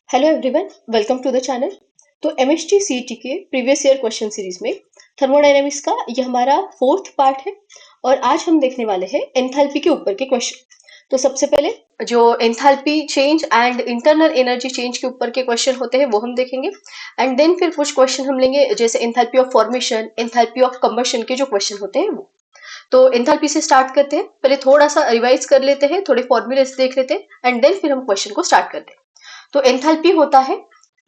Hello everyone, welcome to the channel. तो MST CET के previous year question series में thermodynamics का ये हमारा फोर्थ पार्ट है और आज हम देखने वाले हैं एंथैल्पी के ऊपर के क्वेश्चन। तो सबसे पहले जो enthalpy change and internal energy change के ऊपर के क्वेश्चन होते हैं वो हम देखेंगे एंड देन फिर कुछ क्वेश्चन हम लेंगे जैसे enthalpy of formation, enthalpy of combustion के जो क्वेश्चन होते हैं वो। तो एंथैल्पी से स्टार्ट करते हैं। पहले थोड़ा सा रिवाइज कर लेते हैं, थोड़े फॉर्मूलेस देख लेते हैं एंड देन फिर हम क्वेश्चन को स्टार्ट करते हैं। तो एंथैल्पी होता है,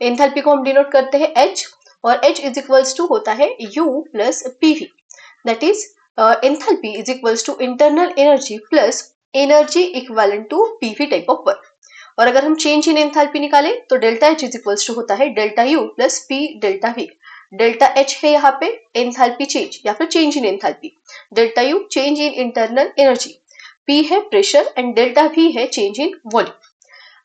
एंथैल्पी को हम डिनोट करते हैं H और H इज इक्वल्स टू होता है U plus PV। That is enthalpy is equals to internal energy plus energy equivalent to PV type of work. और अगर हम चेंज इन एंथैल्पी निकालें तो delta H is equals to होता है delta U plus P delta V। Delta H है यहाँ पे एंथैल्पी चेंज या फिर change in enthalpy, delta U change in internal energy, P है प्रेशर एंड डेल्टा V है चेंज इन वॉल्यूम।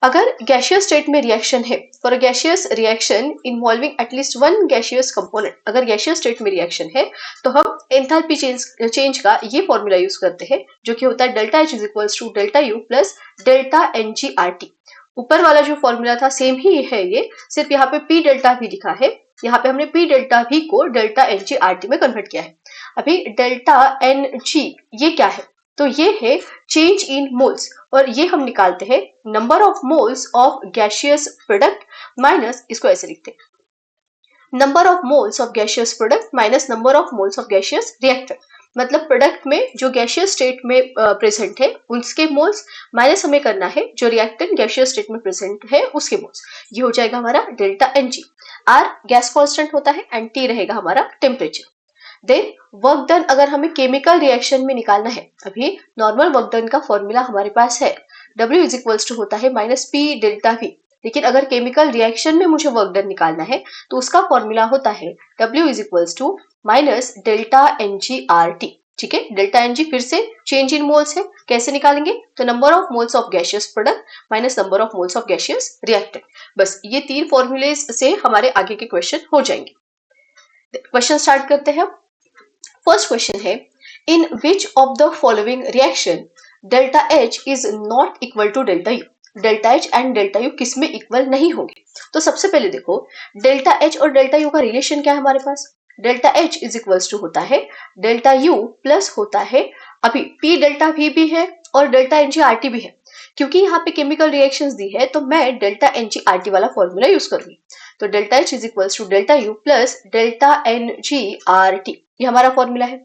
अगर गैसियस स्टेट में रिएक्शन है, for a gaseous reaction involving at least one gaseous component, अगर gaseous state में reaction है तो हम एंथैल्पी चेंज का ये फॉर्मूला यूज करते हैं जो कि होता है delta H is equals to delta U plus delta NGRT। ऊपर वाला जो फॉर्मूला था सेम ही है ये, सिर्फ यहाँ पे P डेल्टा V लिखा है, यहाँ पे हमने P डेल्टा V को डेल्टा NGRT में कन्वर्ट किया है। अभी डेल्टा NG ये क्या है, तो ये है चेंज इन मोल्स और ये हम निकालते हैं number of moles of gaseous product minus, इसको ऐसे लिखते हैं number of moles of gaseous product minus number of moles of gaseous reactant. मतलब प्रोडक्ट में जो गैसियस स्टेट में प्रेजेंट है उसके मोल्स माइनस हमें करना है जो रिएक्टेंट गैसियस स्टेट में प्रेजेंट है उसके मोल्स। ये हो जाएगा हमारा delta NG। R gas constant होता है एंड T रहेगा हमारा टेम्परेचर। देन वर्क डन अगर हमें केमिकल रिएक्शन में निकालना है, अभी नॉर्मल वर्क डन का फॉर्मूला हमारे पास है W इज इक्वल्स टू होता है माइनस P डेल्टा V। लेकिन अगर केमिकल रिएक्शन में मुझे वर्क डन निकालना है तो उसका फॉर्मूला होता है W is equals to minus delta NGRT। ठीक है, डेल्टा NG फिर से चेंज इन मोल्स है, कैसे निकालेंगे तो number of moles of gaseous product minus number of moles of gaseous reactant. बस ये तीन फॉर्मूले से हमारे आगे के क्वेश्चन हो जाएंगे। क्वेश्चन स्टार्ट करते हैं। फर्स्ट क्वेश्चन है, in which of the following reaction delta H is not equal to delta U। Delta H and delta U किस में इक्वल नहीं होंगे। तो सबसे पहले देखो डेल्टा H और डेल्टा U का रिलेशन क्या है हमारे पास। Delta H is equals to होता है डेल्टा U प्लस होता है, अभी P डेल्टा V भी है और डेल्टा NGRT भी है। क्योंकि यहाँ पे केमिकल रिएक्शंस दी है तो मैं डेल्टा NGRT वाला फॉर्मूला यूज करूंगी। तो delta H is equals to delta U plus delta NGRT, ये हमारा फॉर्मूला है।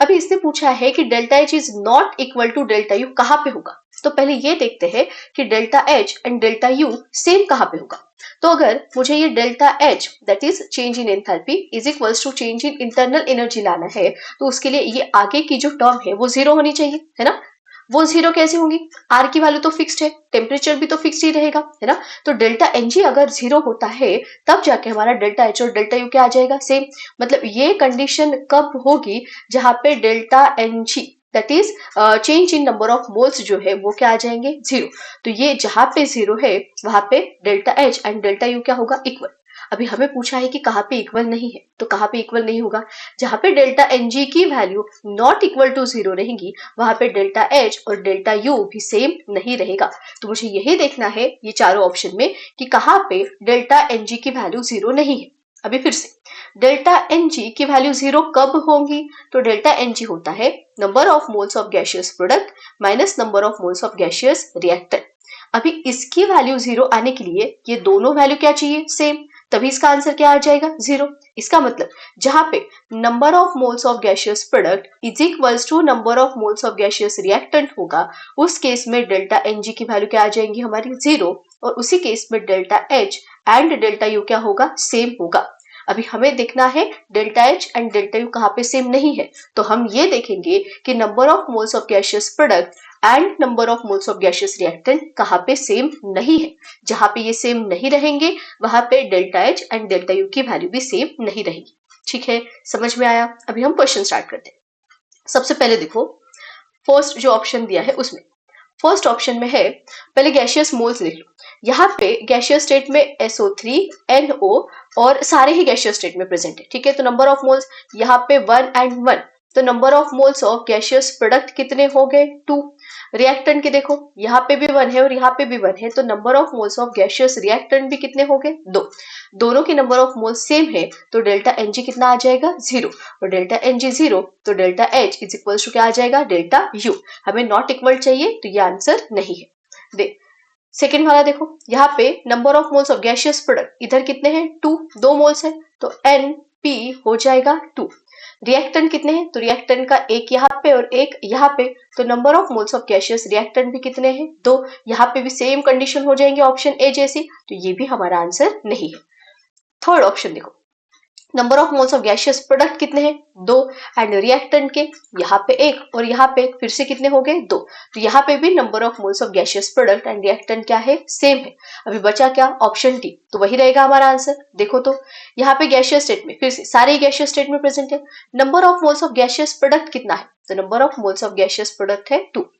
अभी इसने पूछा है कि delta H is not equal to delta U कहाँ पे होगा। तो पहले ये देखते हैं कि delta H and delta U same कहाँ पे होगा। तो अगर मुझे ये delta H that is change in enthalpy is equals to change in internal energy लाना है तो उसके लिए ये आगे की जो टर्म है वो जीरो होनी चाहिए, है ना। वो जीरो कैसे होंगी, R की वैल्यू तो फिक्स्ड है, टेम्परेचर भी तो फिक्स्ड ही रहेगा, है ना। तो डेल्टा NG अगर जीरो होता है तब जाके हमारा डेल्टा H और डेल्टा U क्या आ जाएगा, सेम। मतलब ये कंडीशन कब होगी, जहां पे delta NG that is change in number of moles जो है वो क्या आ जाएंगे, जीरो। तो ये जहां पे जीरो है वहां पे delta H and delta U क्या होगा, इक्वल। अभी हमें पूछा है कि कहाँ पे इक्वल नहीं है, तो कहाँ पे इक्वल नहीं होगा, जहां पे डेल्टा NG की value not equal to zero रहेगी वहां पे डेल्टा H और डेल्टा U भी सेम नहीं रहेगा। तो मुझे यही देखना है ये चारों ऑप्शन में कि कहाँ पे डेल्टा NG की वैल्यू जीरो नहीं है। अभी फिर से डेल्टा NG की वैल्यू जीरो कब होंगी, तो डेल्टा NG होता है number of moles of gaseous product minus number of moles of gaseous reactant. अभी इसकी वैल्यू जीरो आने के लिए ये दोनों वैल्यू क्या चाहिए, सेम, तभी इसका आंसर क्या आ जाएगा, जीरो। इसका मतलब जहां पे number of moles of gaseous product is equals to number of moles of gaseous reactant होगा उस केस में डेल्टा NG की वैल्यू क्या आ जाएंगी हमारी, जीरो। और उसी केस में delta H and delta U क्या होगा, सेम होगा। अभी हमें देखना है delta H and delta U कहाँ पे सेम नहीं है, तो हम ये देखेंगे कि number of moles of gaseous product and number of moles of gaseous reactant कहाँ पे सेम नहीं है। जहां पे ये सेम नहीं रहेंगे वहां पे delta H and delta U की वैल्यू भी सेम नहीं रहेगी। ठीक है, समझ में आया। अभी हम क्वेश्चन स्टार्ट करते हैं। सबसे पहले देखो फर्स्ट जो ऑप्शन दिया है उसमें फर्स्ट ऑप्शन में है, पहले गैसियस मोल्स लिख लो। यहाँ पे गैसियस स्टेट में SO3 NO और सारे ही गैसियस स्टेट में प्रेजेंट है। ठीक है, तो नंबर ऑफ मोल्स यहाँ पे 1 एंड 1 तो number of moles of gaseous product कितने हो गए 2। रिएक्टेंट के देखो यहाँ पे भी 1 है और यहाँ पे भी 1 है, तो number of moles of gaseous reactant भी कितने हो गए 2। दोनों के नंबर ऑफ मोल्स सेम है तो डेल्टा एन जी कितना आ जाएगा 0, और डेल्टा एन जी 0 तो delta H is equal to क्या आ जाएगा डेल्टा यू। हमें नॉट इक्वल चाहिए तो ये आंसर नहीं है। देख सेकेंड वाला देखो, यहाँ पे number of moles of gaseous product इधर कितने हैं 2, 2 मोल्स है तो एन पी हो जाएगा 2। रिएक्टेंट कितने हैं तो रिएक्टेंट का एक यहाँ पे और एक यहाँ पे, तो number of moles of gaseous reactant भी कितने हैं 2। यहाँ पे भी सेम कंडीशन हो जाएंगे ऑप्शन ए जैसी, तो ये भी हमारा आंसर नहीं है। थर्ड ऑप्शन देखो, number of moles of gaseous product कितने हैं 2 एंड रिएक्टेंट के यहाँ पे एक और यहाँ पे फिर से कितने हो गए 2, तो यहाँ पे भी number of moles of gaseous product and reactant क्या है सेम है। अभी बचा क्या ऑप्शन डी, तो वही रहेगा हमारा आंसर। देखो तो यहाँ पे गैसियस स्टेट में फिर से सारे गैसियस स्टेट में प्रेजेंट है। Number of moles of gaseous product कितना है तो number of moles of gaseous product है 2।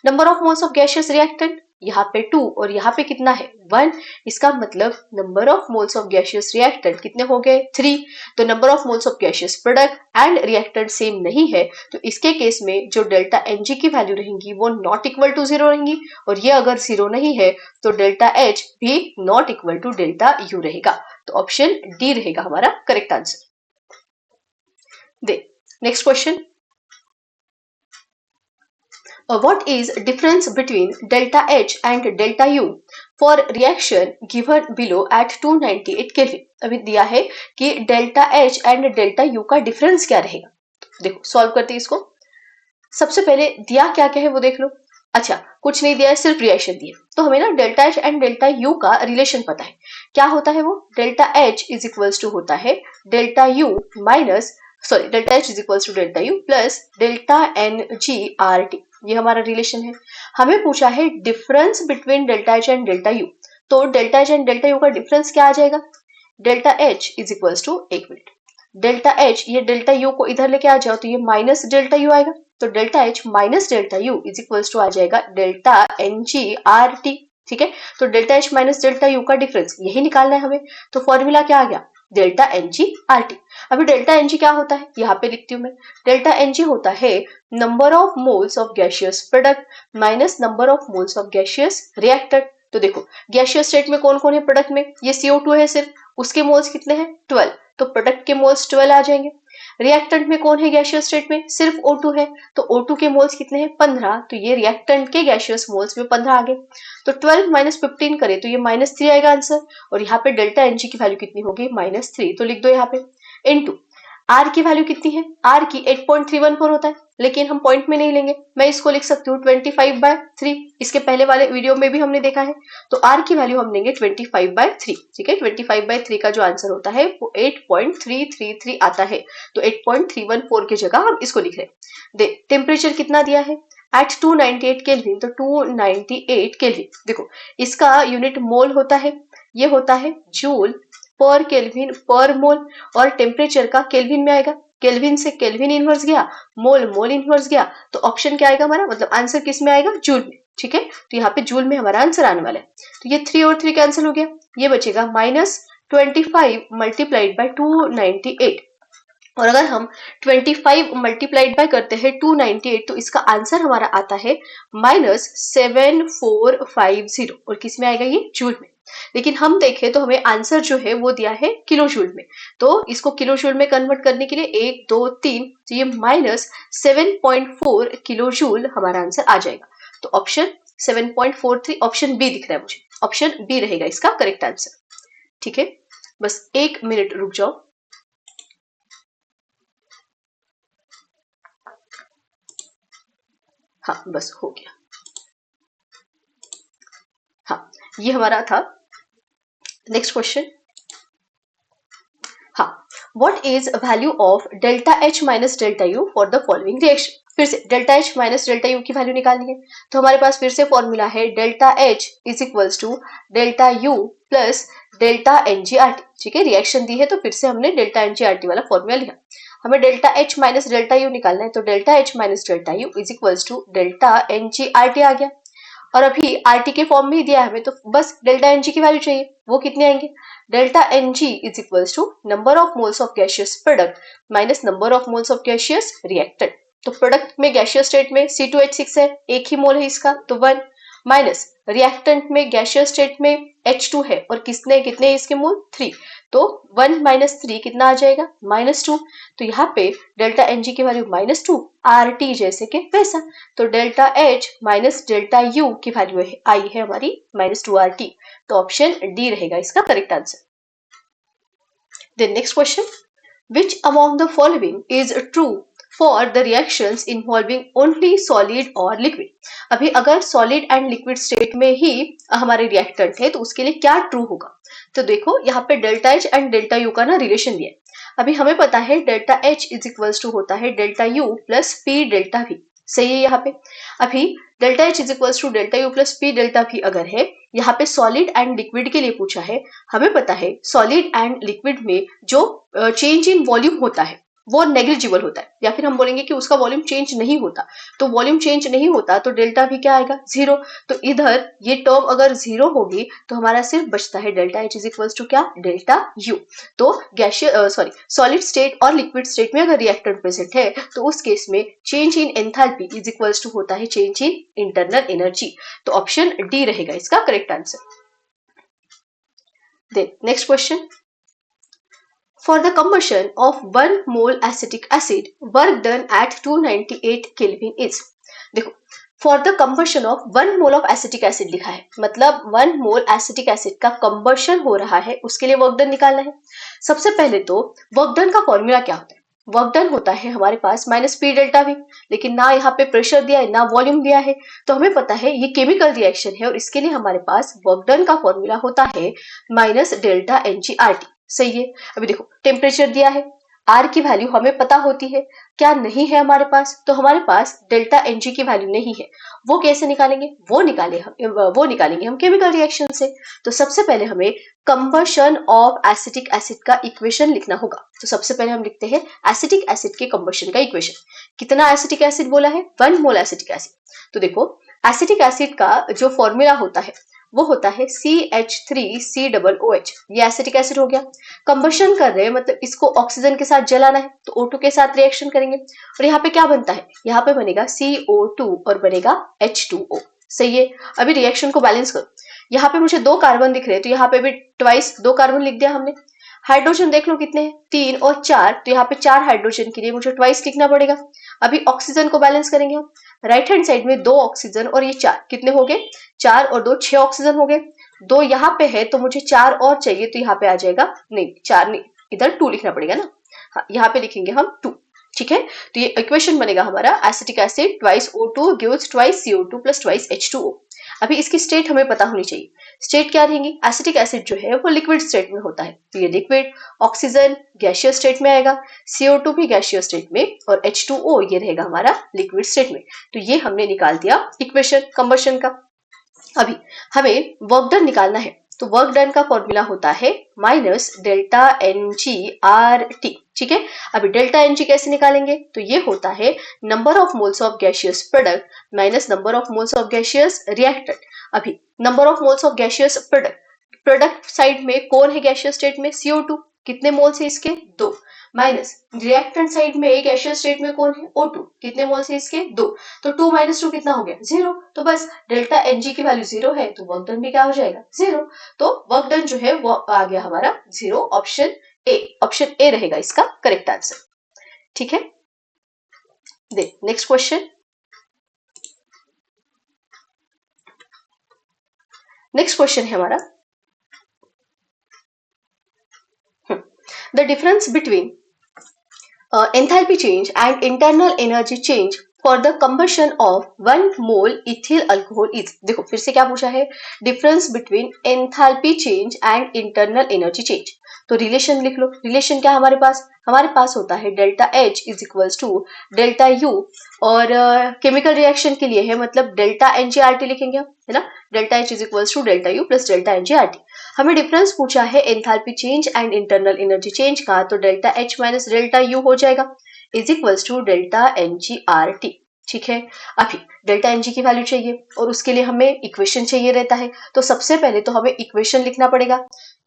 Number of moles of gaseous reactant यहाँ पे 2 और यहाँ पे कितना है 1, इसका मतलब number of moles of gaseous reactant कितने हो गए 3। तो number of moles of gaseous product and reactant same नहीं है, तो इसके केस में जो डेल्टा एन जी की वैल्यू रहेंगी वो नॉट इक्वल टू 0 रहेंगी, और ये अगर 0 नहीं है तो डेल्टा एच भी not equal to delta U रहेगा। तो ऑप्शन डी रहेगा हमारा correct answer. The next question, what is difference between delta H and delta U for reaction given below at 298 Kelvin। अभी दिया है कि delta H and delta U का difference क्या रहेगा। देखो सॉल्व करते हैं इसको। सबसे पहले दिया क्या क्या है वो देख लो। अच्छा कुछ नहीं दिया है, सिर्फ रिएक्शन दिया, तो हमें ना delta H and delta U का रिलेशन पता है। क्या होता है वो, delta H is equals to होता है delta U minus delta H is equals to delta U plus delta N G R T, ये हमारा रिलेशन है। हमें पूछा है difference between delta H and delta U, तो delta H and delta U का डिफरेंस क्या आ जाएगा, delta H is equals to एक मिनट, डेल्टा एच ये डेल्टा यू को इधर लेके आ जाओ तो ये माइनस डेल्टा यू आएगा, तो delta H minus delta U is equals to आ जाएगा delta N G R T. ठीक है, तो delta H minus delta U का डिफरेंस यही निकालना है हमें, तो फॉर्मूला क्या आ गया delta N G R T. अभी डेल्टा एन जी क्या होता है यहाँ पे लिखती हूँ मैं, डेल्टा एन जी होता है number of moles of gaseous product minus number of moles of gaseous reactant. तो देखो गैसियस स्टेट में कौन कौन है प्रोडक्ट में, ये CO2 है सिर्फ, उसके मोल्स कितने हैं 12, तो प्रोडक्ट के मोल्स 12 आ जाएंगे। रिएक्टेंट में कौन है गैसियस स्टेट में, सिर्फ O2 है, तो O2 के मोल्स कितने हैं 15, तो ये रिएक्टेंट के गैसियस मोल्स में 15 आ गए। तो 12 माइनस 15 करें तो ये -3 आएगा आंसर, और यहाँ पे डेल्टा एन जी की वैल्यू कितनी होगी -3, तो लिख दो यहाँ पे इनटू आर की वैल्यू कितनी है, आर की 8.314 होता है, लेकिन हम पॉइंट में नहीं लेंगे, मैं इसको लिख सकती हूँ 25/3, इसके पहले वाले वीडियो में भी हमने देखा है, तो आर की वैल्यू हम लेंगे 25/3। ठीक है, 25/3 का जो आंसर होता है वो 8.333 आता है, तो 8.314 की जगह हम इसको लिख रहे हैं। टेम्परेचर कितना दिया है एट 298 केल्विन, तो 298 केल्विन, देखो इसका यूनिट मोल होता है, ये होता है जूल पर केल्विन पर मोल, और टेम्परेचर का केल्विन में आएगा, केल्विन से केल्विन इनवर्स गया, मोल मोल इनवर्स गया, तो ऑप्शन क्या आएगा हमारा, मतलब आंसर किस में आएगा जूल में। ठीक है, तो यहाँ पे जूल में हमारा आंसर आने वाला है, तो ये 3 और 3 कैंसिल हो गया, ये बचेगा -25 मल्टीप्लाइड बाय 298, और अगर हम 25 मल्टीप्लाइड बाय करते हैं 298 तो इसका आंसर हमारा आता है -7450, और किस में आएगा ये जूल में। लेकिन हम देखें तो हमें आंसर जो है वो दिया है किलो जूल में, तो इसको किलो जूल में कन्वर्ट करने के लिए 1 2 3, तो ये -7.4 किलो जूल हमारा आंसर आ जाएगा। तो ऑप्शन 7.43 ऑप्शन बी दिख रहा है मुझे, ऑप्शन बी रहेगा इसका करेक्ट आंसर। ठीक है, बस 1 मिनट रुक जाओ। हाँ बस हो गया। हाँ ये हमारा था। नेक्स्ट क्वेश्चन, हाँ what is value of delta H minus delta U for the following reaction. फिर से delta H minus delta U की वैल्यू निकालनी है, तो हमारे पास फिर से फॉर्मूला है delta H is equals to delta U plus delta N G R T. ठीक है, रिएक्शन दी है तो फिर से हमने delta N G R T वाला फॉर्मूला लिया। हमें delta H minus delta U निकालना है, तो delta H minus delta U is equals to delta N G R T आ गया, और अभी RT के फॉर्म में ही दिया है हमें, तो बस डेल्टा NG की वैल्यू चाहिए, वो कितने आएंगे, delta NG is equals to number of moles of gaseous product minus number of moles of gaseous reactant. तो प्रोडक्ट में गैसियस स्टेट में C2H6 है, एक ही मोल है इसका, तो 1, माइनस रिएक्टेंट में गैसियस स्टेट में H2 है और कितने इसके मोल 3, तो 1 माइनस 3 कितना आ जाएगा, -2। तो यहाँ पे डेल्टा NG की वैल्यू -2, RT जैसे कि वैसा, तो delta H minus delta U की वैल्यू आई है हमारी -2 RT, तो ऑप्शन डी रहेगा इसका correct answer. Then next question, which among the following is true for the reactions involving only solid और लिक्विड। अभी अगर सॉलिड एंड लिक्विड स्टेट में ही हमारे रिएक्टेंट है तो उसके लिए क्या ट्रू होगा, तो देखो यहाँ पे delta H and delta U का ना रिलेशन दिया है। अभी हमें पता है delta H is equals to होता है delta U plus P delta V, सही है। यहाँ पे अभी delta H is equals to delta U plus P delta V अगर है, यहाँ पे सॉलिड एंड लिक्विड के लिए पूछा है, हमें पता है सॉलिड एंड लिक्विड में जो चेंज इन वॉल्यूम होता है वो नेग्लिजिबल होता है, या फिर हम बोलेंगे कि उसका वॉल्यूम चेंज नहीं होता, तो वॉल्यूम चेंज नहीं होता तो डेल्टा भी क्या आएगा, 0। तो इधर ये टर्म अगर 0 होगी तो हमारा सिर्फ बचता है delta H is equals to क्या, डेल्टा U। तो गैसियस सॉलिड स्टेट और लिक्विड स्टेट में अगर रिएक्टेंट प्रेजेंट है तो उस केस में change in enthalpy is equals to होता है चेंज इन इंटरनल एनर्जी, तो ऑप्शन डी रहेगा इसका correct answer. Then next question, for the combustion of 1 mole acetic acid, work done at 298 Kelvin is। देखो for the combustion of 1 mole of acetic acid लिखा है, मतलब 1 mole acetic acid का combustion हो रहा है, उसके लिए वर्क डन निकालना है। सबसे पहले तो वर्क डन का फॉर्मूला क्या होता है, वर्क डन होता है हमारे पास -P डेल्टा V, लेकिन ना यहाँ पे प्रेशर दिया है ना वॉल्यूम दिया है, तो हमें पता है ये केमिकल रिएक्शन है और इसके लिए हमारे पास वर्क डन का फॉर्मूला होता है -डेल्टा NgRT, सही है। अभी देखो टेम्परेचर दिया है, R की वैल्यू हमें पता होती है, क्या नहीं है हमारे पास, तो हमारे पास डेल्टा Ng की वैल्यू नहीं है, वो कैसे निकालेंगे, वो निकालेंगे हम केमिकल रिएक्शन से। तो सबसे पहले हमें कंबशन ऑफ एसिटिक एसिड का इक्वेशन लिखना होगा, तो सबसे पहले हम लिखते हैं एसिटिक एसिड के कंबशन का इक्वेशन। कितना एसिटिक एसिड बोला है, 1 मोल एसिटिक एसिड। तो देखो एसिटिक एसिड का जो फॉर्मूला होता है वो होता है CH3COOH, ये एसिटिक एसिड हो गया। कंबशन कर रहे हैं मतलब इसको ऑक्सीजन के साथ जलाना है, तो O2 के साथ रिएक्शन करेंगे और यहाँ पे क्या बनता है, यहाँ पे बनेगा CO2 और बनेगा H2O, सही है। अभी रिएक्शन को बैलेंस करो, यहाँ पे मुझे 2 कार्बन दिख रहे हैं तो यहाँ पे भी ट्वाइस 2 कार्बन लिख दिया हमने। हाइड्रोजन देख लो कितने हैं, 3 और 4, तो यहाँ पे 4 हाइड्रोजन के लिए मुझे ट्वाइस लिखना पड़ेगा। अभी ऑक्सीजन को बैलेंस करेंगे हम, राइट हैंड साइड में 2 ऑक्सीजन और ये 4, कितने हो गए, 4 और 2 6 ऑक्सीजन हो गए। 2 यहाँ पे है तो मुझे 4 और चाहिए, तो यहाँ पे आ जाएगा, नहीं 4 नहीं, इधर 2 लिखना पड़ेगा ना, हाँ यहाँ पे लिखेंगे हम 2, ठीक है। तो ये इक्वेशन बनेगा हमारा acetic acid twice O2 gives twice CO2 plus twice H2O। अभी इसकी स्टेट हमें पता होनी चाहिए, स्टेट क्या रहेंगी, एसिटिक एसिड जो है वो लिक्विड स्टेट में होता है, तो ये लिक्विड, ऑक्सीजन गैसियस स्टेट में आएगा, CO2 भी गैसियस स्टेट में और H2O ये रहेगा हमारा लिक्विड स्टेट में। तो ये हमने निकाल दिया इक्वेशन कंबशन का। अभी हमें वर्क डन निकालना है, तो वर्क डन का फॉर्मूला होता है -डेल्टा NgRT, ठीक है। अभी डेल्टा Ng कैसे निकालेंगे, तो ये होता है number of moles of gaseous product minus number of moles of gaseous reactant. अभी number of moles of gaseous product side में कौन है गैसियस स्टेट में, CO2, कितने मोल्स है इसके, 2, माइनस रिएक्टेंट साइड में गैसियस स्टेट में कौन है, O2, कितने मोल्स है इसके, 2, तो 2 - 2 कितना हो गया, 0। तो बस डेल्टा Ng की वैल्यू 0 है तो वर्क डन भी क्या हो जाएगा, 0। तो वर्क डन जो है वो आ गया हमारा 0, ऑप्शन ए रहेगा इसका करेक्ट आंसर, ठीक है। नेक्स्ट क्वेश्चन, है हमारा the difference between enthalpy change and internal energy change for the combustion of 1 mole ethyl alcohol is। देखो फिर से क्या पूछा है, difference between enthalpy change and internal energy change. तो रिलेशन लिख लो, रिलेशन क्या है हमारे पास होता है delta H is equals to delta U, और केमिकल रिएक्शन के लिए है मतलब डेल्टा NgRT लिखेंगे हम, है ना, delta H is equals to delta U plus delta NgRT। हमें डिफरेंस पूछा है enthalpy change and internal energy change का, तो delta H minus delta U हो जाएगा is equals to delta NgRT, ठीक है। अभी डेल्टा एन जी की वैल्यू चाहिए और उसके लिए हमें इक्वेशन चाहिए रहता है। तो सबसे पहले तो हमें इक्वेशन लिखना पड़ेगा।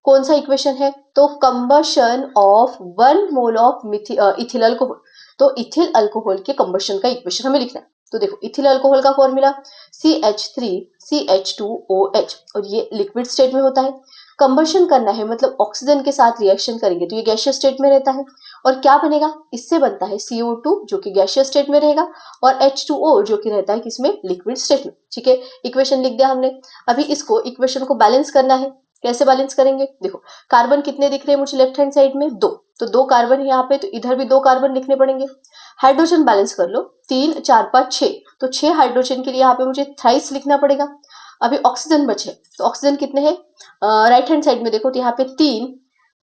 कौन सा इक्वेशन है? तो combustion of 1 mole of ethyl alcohol. तो इथिल अल्कोहल के कंबशन का इक्वेशन हमें लिखना है। तो देखो इथिल अल्कोहल का फॉर्मूला CH3CH2OH और ये लिक्विड स्टेट में होता है। कंबशन करना है मतलब ऑक्सीजन के साथ रिएक्शन करेंगे तो ये गैसियस स्टेट में रहता है। और क्या बनेगा? इससे बनता है CO2 जो कि गैसियस स्टेट में रहेगा और H2O जो कि रहता है किसमें? लिक्विड स्टेट में। ठीक है, इक्वेशन लिख दिया हमने। अभी इसको इक्वेशन को बैलेंस करना है। कैसे बैलेंस करेंगे? देखो कार्बन कितने दिख रहे हैं मुझे लेफ्ट हैंड साइड में? 2। तो 2 कार्बन है यहाँ पे, तो इधर भी 2 कार्बन लिखने पड़ेंगे। हाइड्रोजन बैलेंस कर लो, 3 4 5 6। तो 6 हाइड्रोजन के लिए यहाँ पे मुझे थ्राइस लिखना पड़ेगा। अभी ऑक्सीजन बचे, तो ऑक्सीजन कितने हैं? राइट हैंड साइड में देखो तो यहाँ पे 3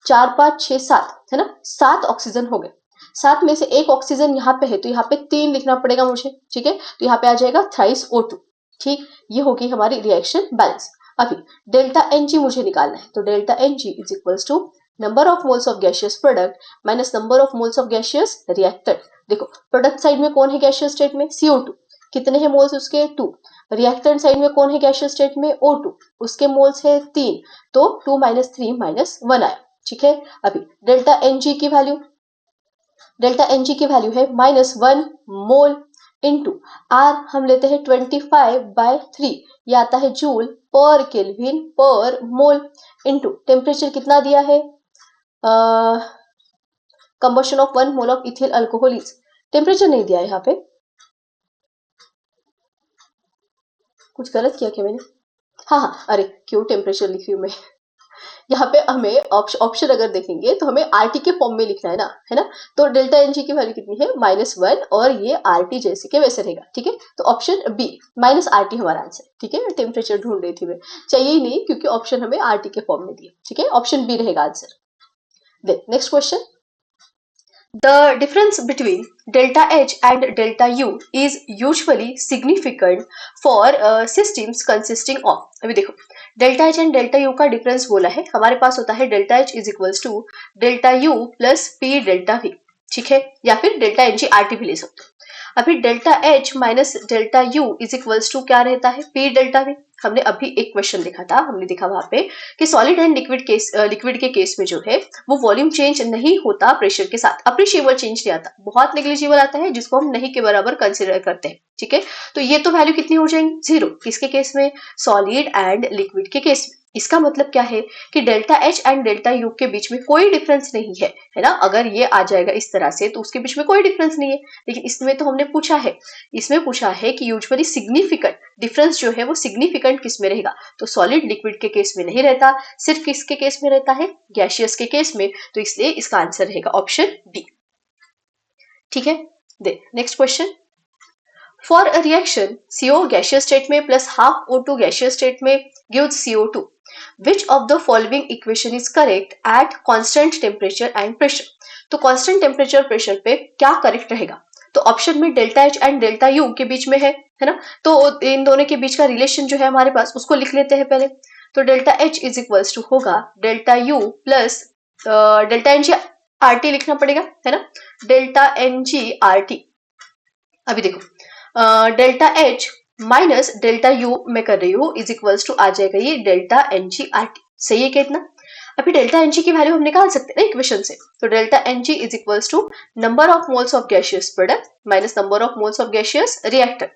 4 5 6 7 है ना, 7 ऑक्सीजन हो गए। 7 में से एक ऑक्सीजन यहाँ पे है तो यहाँ पे 3 लिखना पड़ेगा मुझे। ठीक है, तो यहाँ पे आ जाएगा थ्राइस O2। ठीक, ये होगी हमारी रिएक्शन बैलेंस। अभी डेल्टा एन जी मुझे निकालना है। तो delta N G is equals to number of moles of gaseous product minus number of moles of gaseous reactant. देखो प्रोडक्ट साइड में कौन है गैसियस स्टेट में? CO2। कितने हैं मोल्स उसके? 2। रिएक्टेंट साइड में कौन है गैसियस स्टेट में? O2। उसके मोल्स है 3। तो 2 - 3 - 1 आया। ठीक है, अभी डेल्टा एन जी की वैल्यू, डेल्टा एन जी की वैल्यू है -1 मोल इंटू आर हम लेते हैं 25/3, ये आता है जूल पर केल्विन पर मोल इंटू टेम्परेचर कितना दिया है? Combustion of 1 mole of ethyl alcohol is, temperature नहीं दिया है यहाँ पे, कुछ गलत किया क्या मैंने? हाँ हाँ, अरे क्यों टेम्परेचर लिख रही हूँ मैं। यहाँ पे हमें ऑप्शन अगर देखेंगे तो हमें आरटी के फॉर्म में लिखना है ना। तो डेल्टा एन जी की वैल्यू कितनी है? -1 और ये आरटी जैसे के वैसे रहेगा। ठीक है, तो ऑप्शन बी -RT हमारा आंसर। ठीक है, टेम्परेचर ढूंढ रही थी मैं, चाहिए ही नहीं क्योंकि ऑप्शन हमें आरटी के फॉर्म में दिए। ठीक है, ऑप्शन बी रहेगा answer. Then next question, the difference between delta H and delta U is usually significant for systems consisting of, अभी देखो delta H and delta U का डिफरेंस बोला है, हमारे पास होता है delta H is equals to delta U plus P delta V। ठीक है, या फिर डेल्टा एन जी RT भी ले सकते हो। अभी delta H minus delta U is equals to क्या रहता है? P delta V। हमने अभी एक क्वेश्चन देखा था, हमने देखा वहां पे कि सॉलिड एंड लिक्विड के केस में जो है वो वॉल्यूम चेंज नहीं होता प्रेशर के साथ, अप्रिशिएबल चेंज नहीं आता, बहुत नेग्लिजिबल आता है जिसको हम नहीं के बराबर कंसिडर करते हैं। ठीक है, तो ये तो वैल्यू कितनी हो जाएंगी? 0। किसके केस में? सॉलिड एंड लिक्विड के केस में। इसका मतलब क्या है कि delta H and delta U के बीच में कोई डिफरेंस नहीं है ना। अगर ये आ जाएगा इस तरह से तो उसके बीच में कोई डिफरेंस नहीं है। लेकिन इसमें तो हमने पूछा है, इसमें पूछा है कि यूजुअली सिग्निफिकेंट डिफरेंस जो है वो सिग्निफिकेंट किस में रहेगा? तो सॉलिड लिक्विड के केस में नहीं रहता, सिर्फ किसके केस में रहता है? गैसियस के केस में। तो इसलिए इसका आंसर रहेगा ऑप्शन बी। ठीक है, next question, For a reaction, CO gaseous state में plus half O2 gaseous state में gives CO2. Which of the following equation is correct at constant temperature and pressure? तो constant temperature pressure पे क्या correct रहेगा? तो option में delta H and delta U के बीच में है ना। तो इन दोनों के बीच का रिलेशन जो है हमारे पास उसको लिख लेते हैं पहले। तो delta H is equals to होगा delta U plus delta N G R T लिखना पड़ेगा है ना, delta N G R T. अभी देखो delta H minus delta U मैं कर रही हूँ इज इक्वल्स टू आ जाएगा ये delta N G R T. सही है क्या इतना? अभी डेल्टा एन जी की वैल्यू हम निकाल सकते हैं ना इक्वेशन से। तो delta N G is equals to number of moles of gaseous product minus number of moles of gaseous reactant.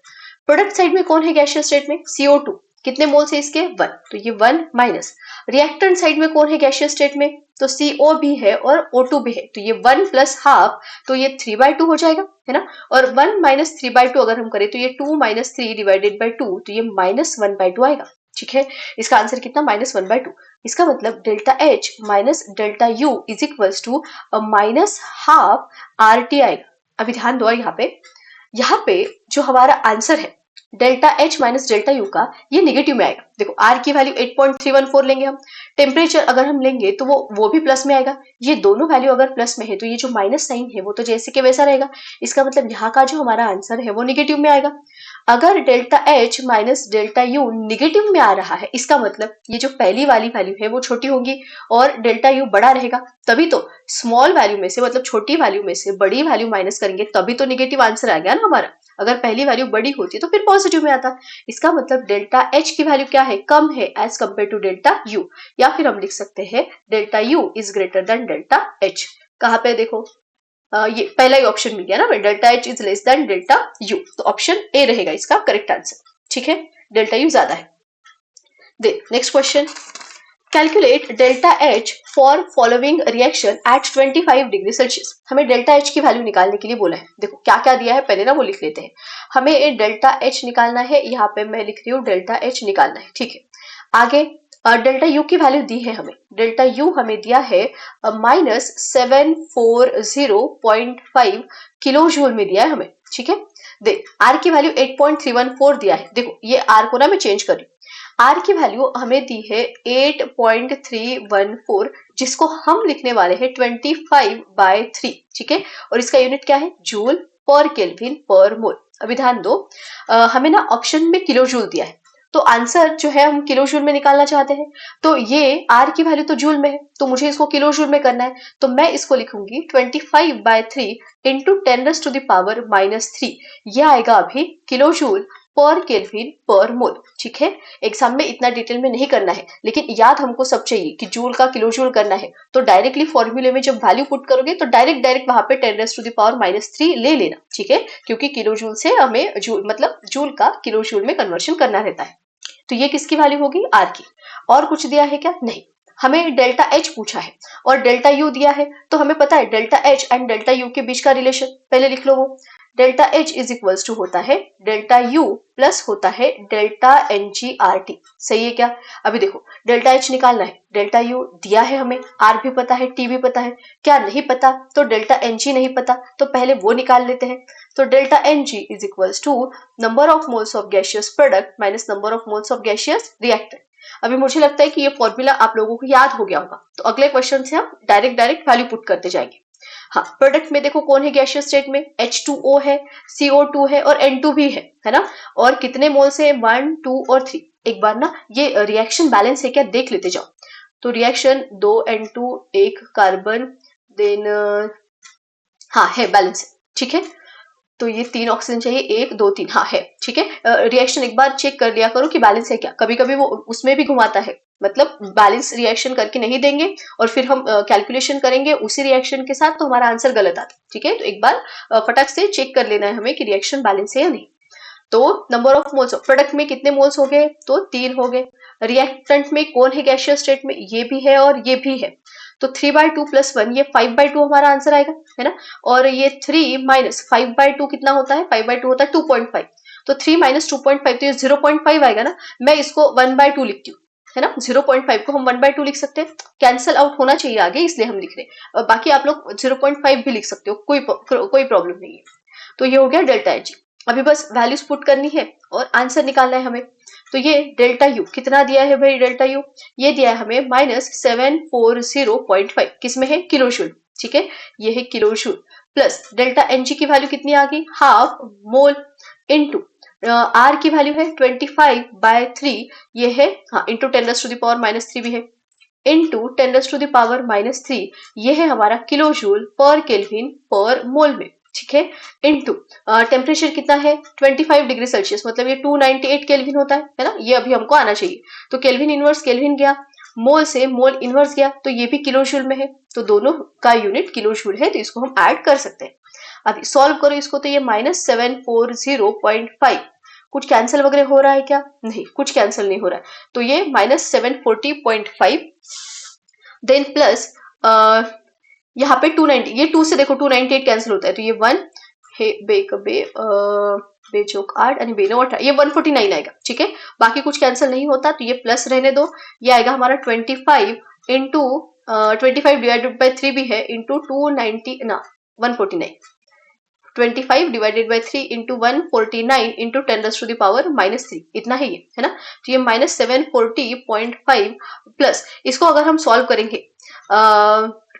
Product side में कौन है गैसियस स्टेट में? CO2। कितने मोल्स है इसके? 1। तो ये 1 माइनस रिएक्टेंट साइड में कौन है गैसियस स्टेट में? तो CO भी है और O2 भी है। तो ये 1 प्लस हाफ, तो ये 3/2 हो जाएगा है ना। और 1 - 3/2 अगर हम करें तो ये 2 - 3 डिवाइडेड बाई 2, तो ये -1/2 आएगा। ठीक है, इसका आंसर कितना? -1/2। इसका मतलब delta H minus delta U is equals to -half RT आएगा। अभी ध्यान दो यहाँ पे जो हमारा आंसर है delta H minus delta U का, ये निगेटिव में आएगा। देखो आर की वैल्यू 8.314 लेंगे हम, टेम्परेचर अगर हम लेंगे तो वो भी प्लस में आएगा। ये दोनों वैल्यू अगर प्लस में है तो ये जो माइनस साइन है वो तो जैसे के वैसा रहेगा। इसका मतलब यहाँ का जो हमारा आंसर है वो निगेटिव में आएगा। अगर delta H minus delta you negative में आ रहा है, इसका मतलब ये जो पहली वाली वैल्यू है वो छोटी होगी और डेल्टा यू बड़ा रहेगा। तभी तो स्मॉल वैल्यू में से मतलब छोटी वैल्यू में से बड़ी वैल्यू माइनस करेंगे तभी तो निगेटिव आंसर आ गया ना हमारा। अगर पहली वैल्यू बड़ी होती तो फिर पॉजिटिव में आता। इसका मतलब डेल्टा एच की वैल्यू क्या है, कम है as compare to delta U, या फिर हम लिख सकते हैं delta U is greater than delta H. कहाँ पे देखो ये पहला ही ऑप्शन मिल गया ना, delta H is less than delta U, तो ऑप्शन ए रहेगा इसका करेक्ट आंसर। ठीक है, डेल्टा यू ज्यादा है। Next question, calculate delta H for following reaction eight 25 degree Celsius. हमें डेल्टा एच की वैल्यू निकालने के लिए बोला है। देखो क्या क्या दिया है पहले ना वो लिख लेते हैं। हमें डेल्टा एच निकालना है, यहाँ पे मैं लिख रही हूँ डेल्टा एच निकालना है। ठीक है, आगे डेल्टा यू की वैल्यू दी है हमें, डेल्टा यू हमें दिया है -740.5 किलो जूल में दिया है हमें। ठीक है, देख आर की वैल्यू 8.314 दिया है। देखो ये आर को ना मैं चेंज कर रही हूँ, आर की वैल्यू हमें दी है 8.314, जिसको हम लिखने वाले हैं 25/3। ठीक है, और इसका यूनिट क्या है, जूल पर केल्विन पर मोल। अभी ध्यान दो, हमें ना ऑप्शन में किलो जूल दिया है, तो आंसर जो है हम किलो जूल में निकालना चाहते हैं। तो ये आर की वैल्यू तो जूल में है, तो मुझे इसको किलो जूल में करना है। तो मैं इसको लिखूंगी 25/3 इंटू 10⁻⁻3, ये आएगा अभी किलो जूल पर केल्विन पर मोल। ठीक है, एग्जाम में इतना डिटेल में नहीं करना है, लेकिन याद हमको सब चाहिए कि जूल का किलो जूल करना है। तो डायरेक्टली फॉर्मूले में जब वैल्यू पुट करोगे तो डायरेक्ट वहां पे 10⁻⁻3 ले लेना। ठीक है, क्योंकि किलो जूल से हमें जूल मतलब जूल का किलो जूल में कन्वर्शन करना रहता है। तो ये किसकी वैल्यू होगी, आर की। और कुछ दिया है क्या, नहीं। हमें डेल्टा एच पूछा है और डेल्टा यू दिया है, तो हमें पता है delta H and delta U के बीच का रिलेशन, पहले लिख लो वो। Delta H is equals to होता है डेल्टा यू प्लस होता है delta N G R T. सही है क्या। अभी देखो डेल्टा एच निकालना है, डेल्टा यू दिया है हमें, आर भी पता है, टी भी पता है। क्या नहीं पता, तो डेल्टा एन जी नहीं पता, तो पहले वो निकाल लेते हैं। तो delta N G is equals to number of moles of gaseous product minus number of moles of gaseous reactant. अभी मुझे लगता है कि ये फॉर्मूला आप लोगों को याद हो गया होगा, तो अगले क्वेश्चन से हम डायरेक्ट वैल्यू पुट करते जाएंगे। हाँ, प्रोडक्ट में देखो कौन है गैसियस स्टेट में, H2O है, CO2 है और N2 भी है ना। और कितने मोल्स है, 1 2 और 3। एक बार ना ये रिएक्शन बैलेंस है क्या देख लेते जाओ। तो रिएक्शन 2 N2 1 कार्बन, देन हाँ है बैलेंस है। ठीक है, तो ये 3 ऑक्सीजन चाहिए, 1 2 3, हाँ है। ठीक है, रिएक्शन एक बार चेक कर लिया करो कि बैलेंस है क्या, कभी कभी वो उसमें भी घुमाता है, मतलब बैलेंस रिएक्शन करके नहीं देंगे और फिर हम कैलकुलेशन करेंगे उसी रिएक्शन के साथ, तो हमारा आंसर गलत आता है। ठीक है, तो एक बार फटक से चेक कर लेना है हमें कि रिएक्शन बैलेंस है या नहीं। तो नंबर ऑफ मोल्स प्रोडक्ट में कितने मोल्स हो गए, तो 3 हो गए। रिएक्टेंट में कौन है गैसियस स्टेट में, ये भी है और ये भी है। तो 3/2 + 1 ये 5/2 हमारा आंसर आएगा, है ना। और ये 3 - 5/2 कितना होता है, 5/2 होता है 2.5। तो 3 - 2.5 तो ये 0.5 आएगा ना। मैं इसको 1/2 लिखती हूँ, है ना। 0.5 को हम 1/2 लिख सकते हैं, कैंसल आउट होना चाहिए आगे, इसलिए हम लिख रहे हैं। बाकी आप लोग 0.5 भी लिख सकते हो, कोई प्रॉब्लम नहीं है। तो ये हो गया डेल्टा एच। अभी बस वैल्यूज पुट करनी है और आंसर निकालना है हमें। तो ये डेल्टा यू कितना दिया है भाई, डेल्टा यू ये दिया है हमें -740.5, किसमें है, किलो जूल। ठीक है, ये है kilo joule. Plus delta N G की वैल्यू कितनी आ गई, हाफ मोल, इनटू आर की वैल्यू है 25/3, ये है हाँ, इंटू 10⁻³ भी है, इंटू 10⁻³ ये है हमारा किलो जूल पर केल्विन पर मोल में। ठीक है, इंटू टेम्परेचर कितना है 25 डिग्री सेल्सियस, मतलब ये 298 केल्विन होता है ना। ये अभी हमको आना चाहिए, तो केल्विन इनवर्स केल्विन गया, मोल से मोल इनवर्स गया, तो ये भी किलो जूल में है, तो दोनों का यूनिट किलो जूल है, तो इसको हम ऐड कर सकते हैं। अभी सॉल्व करो इसको, तो ये -740.5, कुछ कैंसिल वगैरह हो रहा है क्या, नहीं कुछ कैंसिल नहीं हो रहा है। तो ये -740.5, देन प्लस यहाँ पे 290, ये 2 से देखो 298 कैंसिल होता है, तो ये 1 हे बे कबे बेचोक 8 आणि बेनो 18, ये 149 आएगा। ठीक है, बाकी कुछ कैंसिल नहीं होता, तो ये प्लस रहने दो। ये आएगा हमारा 25 इंटू 25/3 भी है, इंटू 290 ना 149, 25/3 इंटू 149 इंटू 10⁻³ इतना ही है ना। तो ये -740.5 प्लस, इसको अगर हम सॉल्व करेंगे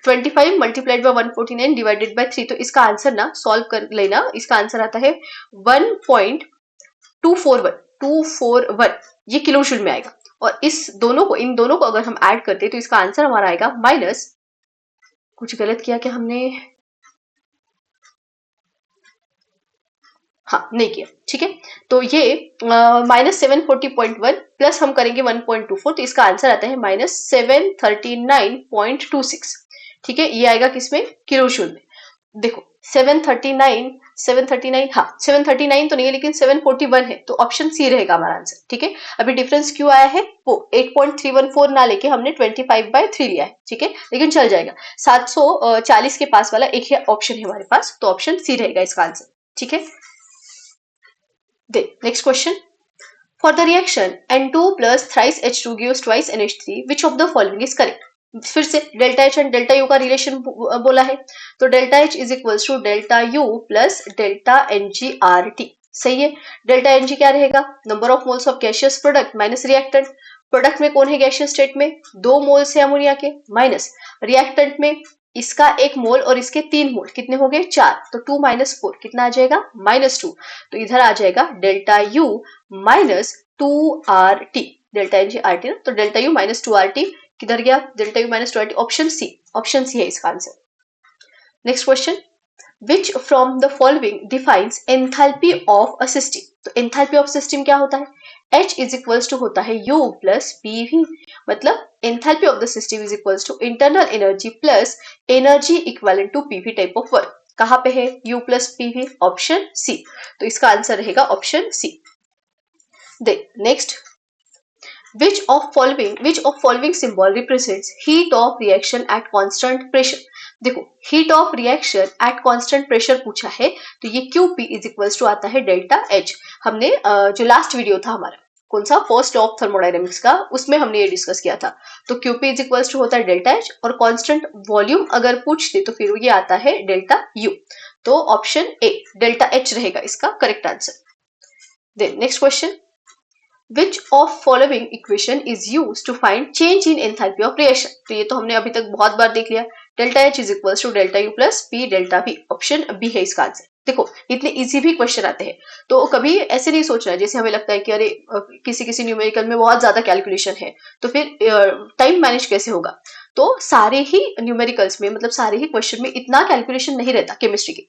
25 मल्टीप्लाइड बाय 149 डिवाइडेड बाय 3, तो इसका आंसर ना सॉल्व कर लेना, इसका आंसर आता है 1.241, ये किलो जूल में आएगा। और इन दोनों को अगर हम ऐड करते तो इसका आंसर हमारा आएगा माइनस, कुछ गलत किया क्या हमने, हाँ नहीं किया, ठीक है। तो ये -740.1 प्लस हम करेंगे 1.24, तो इसका आंसर आता है -739.26, ठीक है। ये आएगा किसमें, किलो जूल में। देखो 739 हाँ 739 तो नहीं है, लेकिन 741 है, तो ऑप्शन सी रहेगा हमारा आंसर, ठीक है। अभी डिफरेंस क्यों आया है, वो 8.314 ना लेके हमने 25/3 लिया है, ठीक है, लेकिन चल जाएगा। 740 के पास वाला एक ही ऑप्शन है हमारे पास, तो ऑप्शन सी रहेगा इसका आंसर, ठीक है। Next question, for the reaction N2 plus thrice H2 gives twice NH3, which of the following is correct? फिर से delta H and delta U का रिलेशन बोला है, तो delta H is equals to delta U plus delta N G R T, सही है। Delta N G क्या रहेगा, number of moles of gaseous product minus reactant. Product में कौन है गैसियस स्टेट में, 2 मोल्स है अमोनिया के, माइनस रिएक्टेंट में इसका 1 मोल और इसके 3 मोल, कितने हो गए 4, तो 2 माइनस 4 कितना आ जाएगा -2, तो इधर आ जाएगा delta U minus 2RT, delta N G R T ना, तो डेल्टा यू माइनस 2RT किधर गया, delta U minus 2RT, option C है इसका answer. Next question, which from the following defines enthalpy of a system, तो enthalpy of system क्या होता है, H इज इक्वल्स टू होता है U प्लस PV, मतलब enthalpy of the system is equals to internal energy plus energy equivalent to PV type of work. कहाँ पे है U plus PV, option C, तो इसका आंसर रहेगा option C. Next, which of following symbol represents heat of reaction at constant pressure? देखो heat of reaction at constant pressure पूछा है, तो ये QP इज इक्वल्स टू आता है डेल्टा H। हमने जो लास्ट वीडियो था हमारा, कौन सा, फर्स्ट लॉ ऑफ थर्मोडायनेमिक्स का, उसमें हमने ये डिस्कस किया था। तो QP इज इक्वल्स टू होता है डेल्टा H, और कांस्टेंट वॉल्यूम अगर पूछ दे तो फिर ये आता है डेल्टा U, तो ऑप्शन ए डेल्टा H रहेगा इसका correct answer. Next question, Which of following equation is used to find change in enthalpy of reaction? तो ये तो हमने अभी तक बहुत बार देख लिया, delta H is equals to delta U plus P delta V, option B है इसका आंसर। देखो इतने इजी भी क्वेश्चन आते हैं, तो कभी ऐसे नहीं सोचना जैसे हमें लगता है कि अरे किसी न्यूमेरिकल में बहुत ज्यादा कैलकुलेशन है, तो फिर टाइम मैनेज कैसे होगा। तो सारे ही न्यूमेरिकल्स में, मतलब सारे ही क्वेश्चन में इतना कैलकुलेशन नहीं रहता केमिस्ट्री के।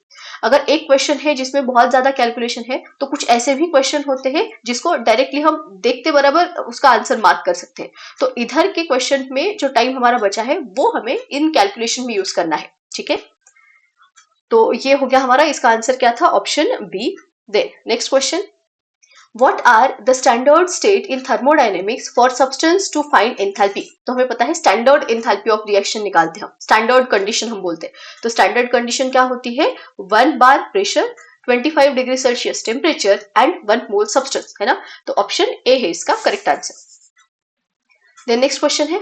अगर एक क्वेश्चन है जिसमें बहुत ज्यादा कैलकुलेशन है, तो कुछ ऐसे भी क्वेश्चन होते हैं जिसको डायरेक्टली हम देखते बराबर उसका आंसर मार्क कर सकते हैं। तो इधर के क्वेश्चन में जो टाइम हमारा बचा है वो हमें इन कैलकुलेशन में यूज करना है, ठीक है। तो ये हो गया हमारा, इसका आंसर क्या था, option B. Next question, What are the standard state in thermodynamics for substance to find enthalpy? तो हमें पता है स्टैंडर्ड एंथैल्पी ऑफ रिएक्शन निकालते हैं हम, स्टैंडर्ड कंडीशन हम बोलते हैं। तो स्टैंडर्ड कंडीशन क्या होती है, 1 bar pressure, 25 degree Celsius temperature and 1 mole substance, है ना, तो ऑप्शन ए है इसका correct answer. Then next question है,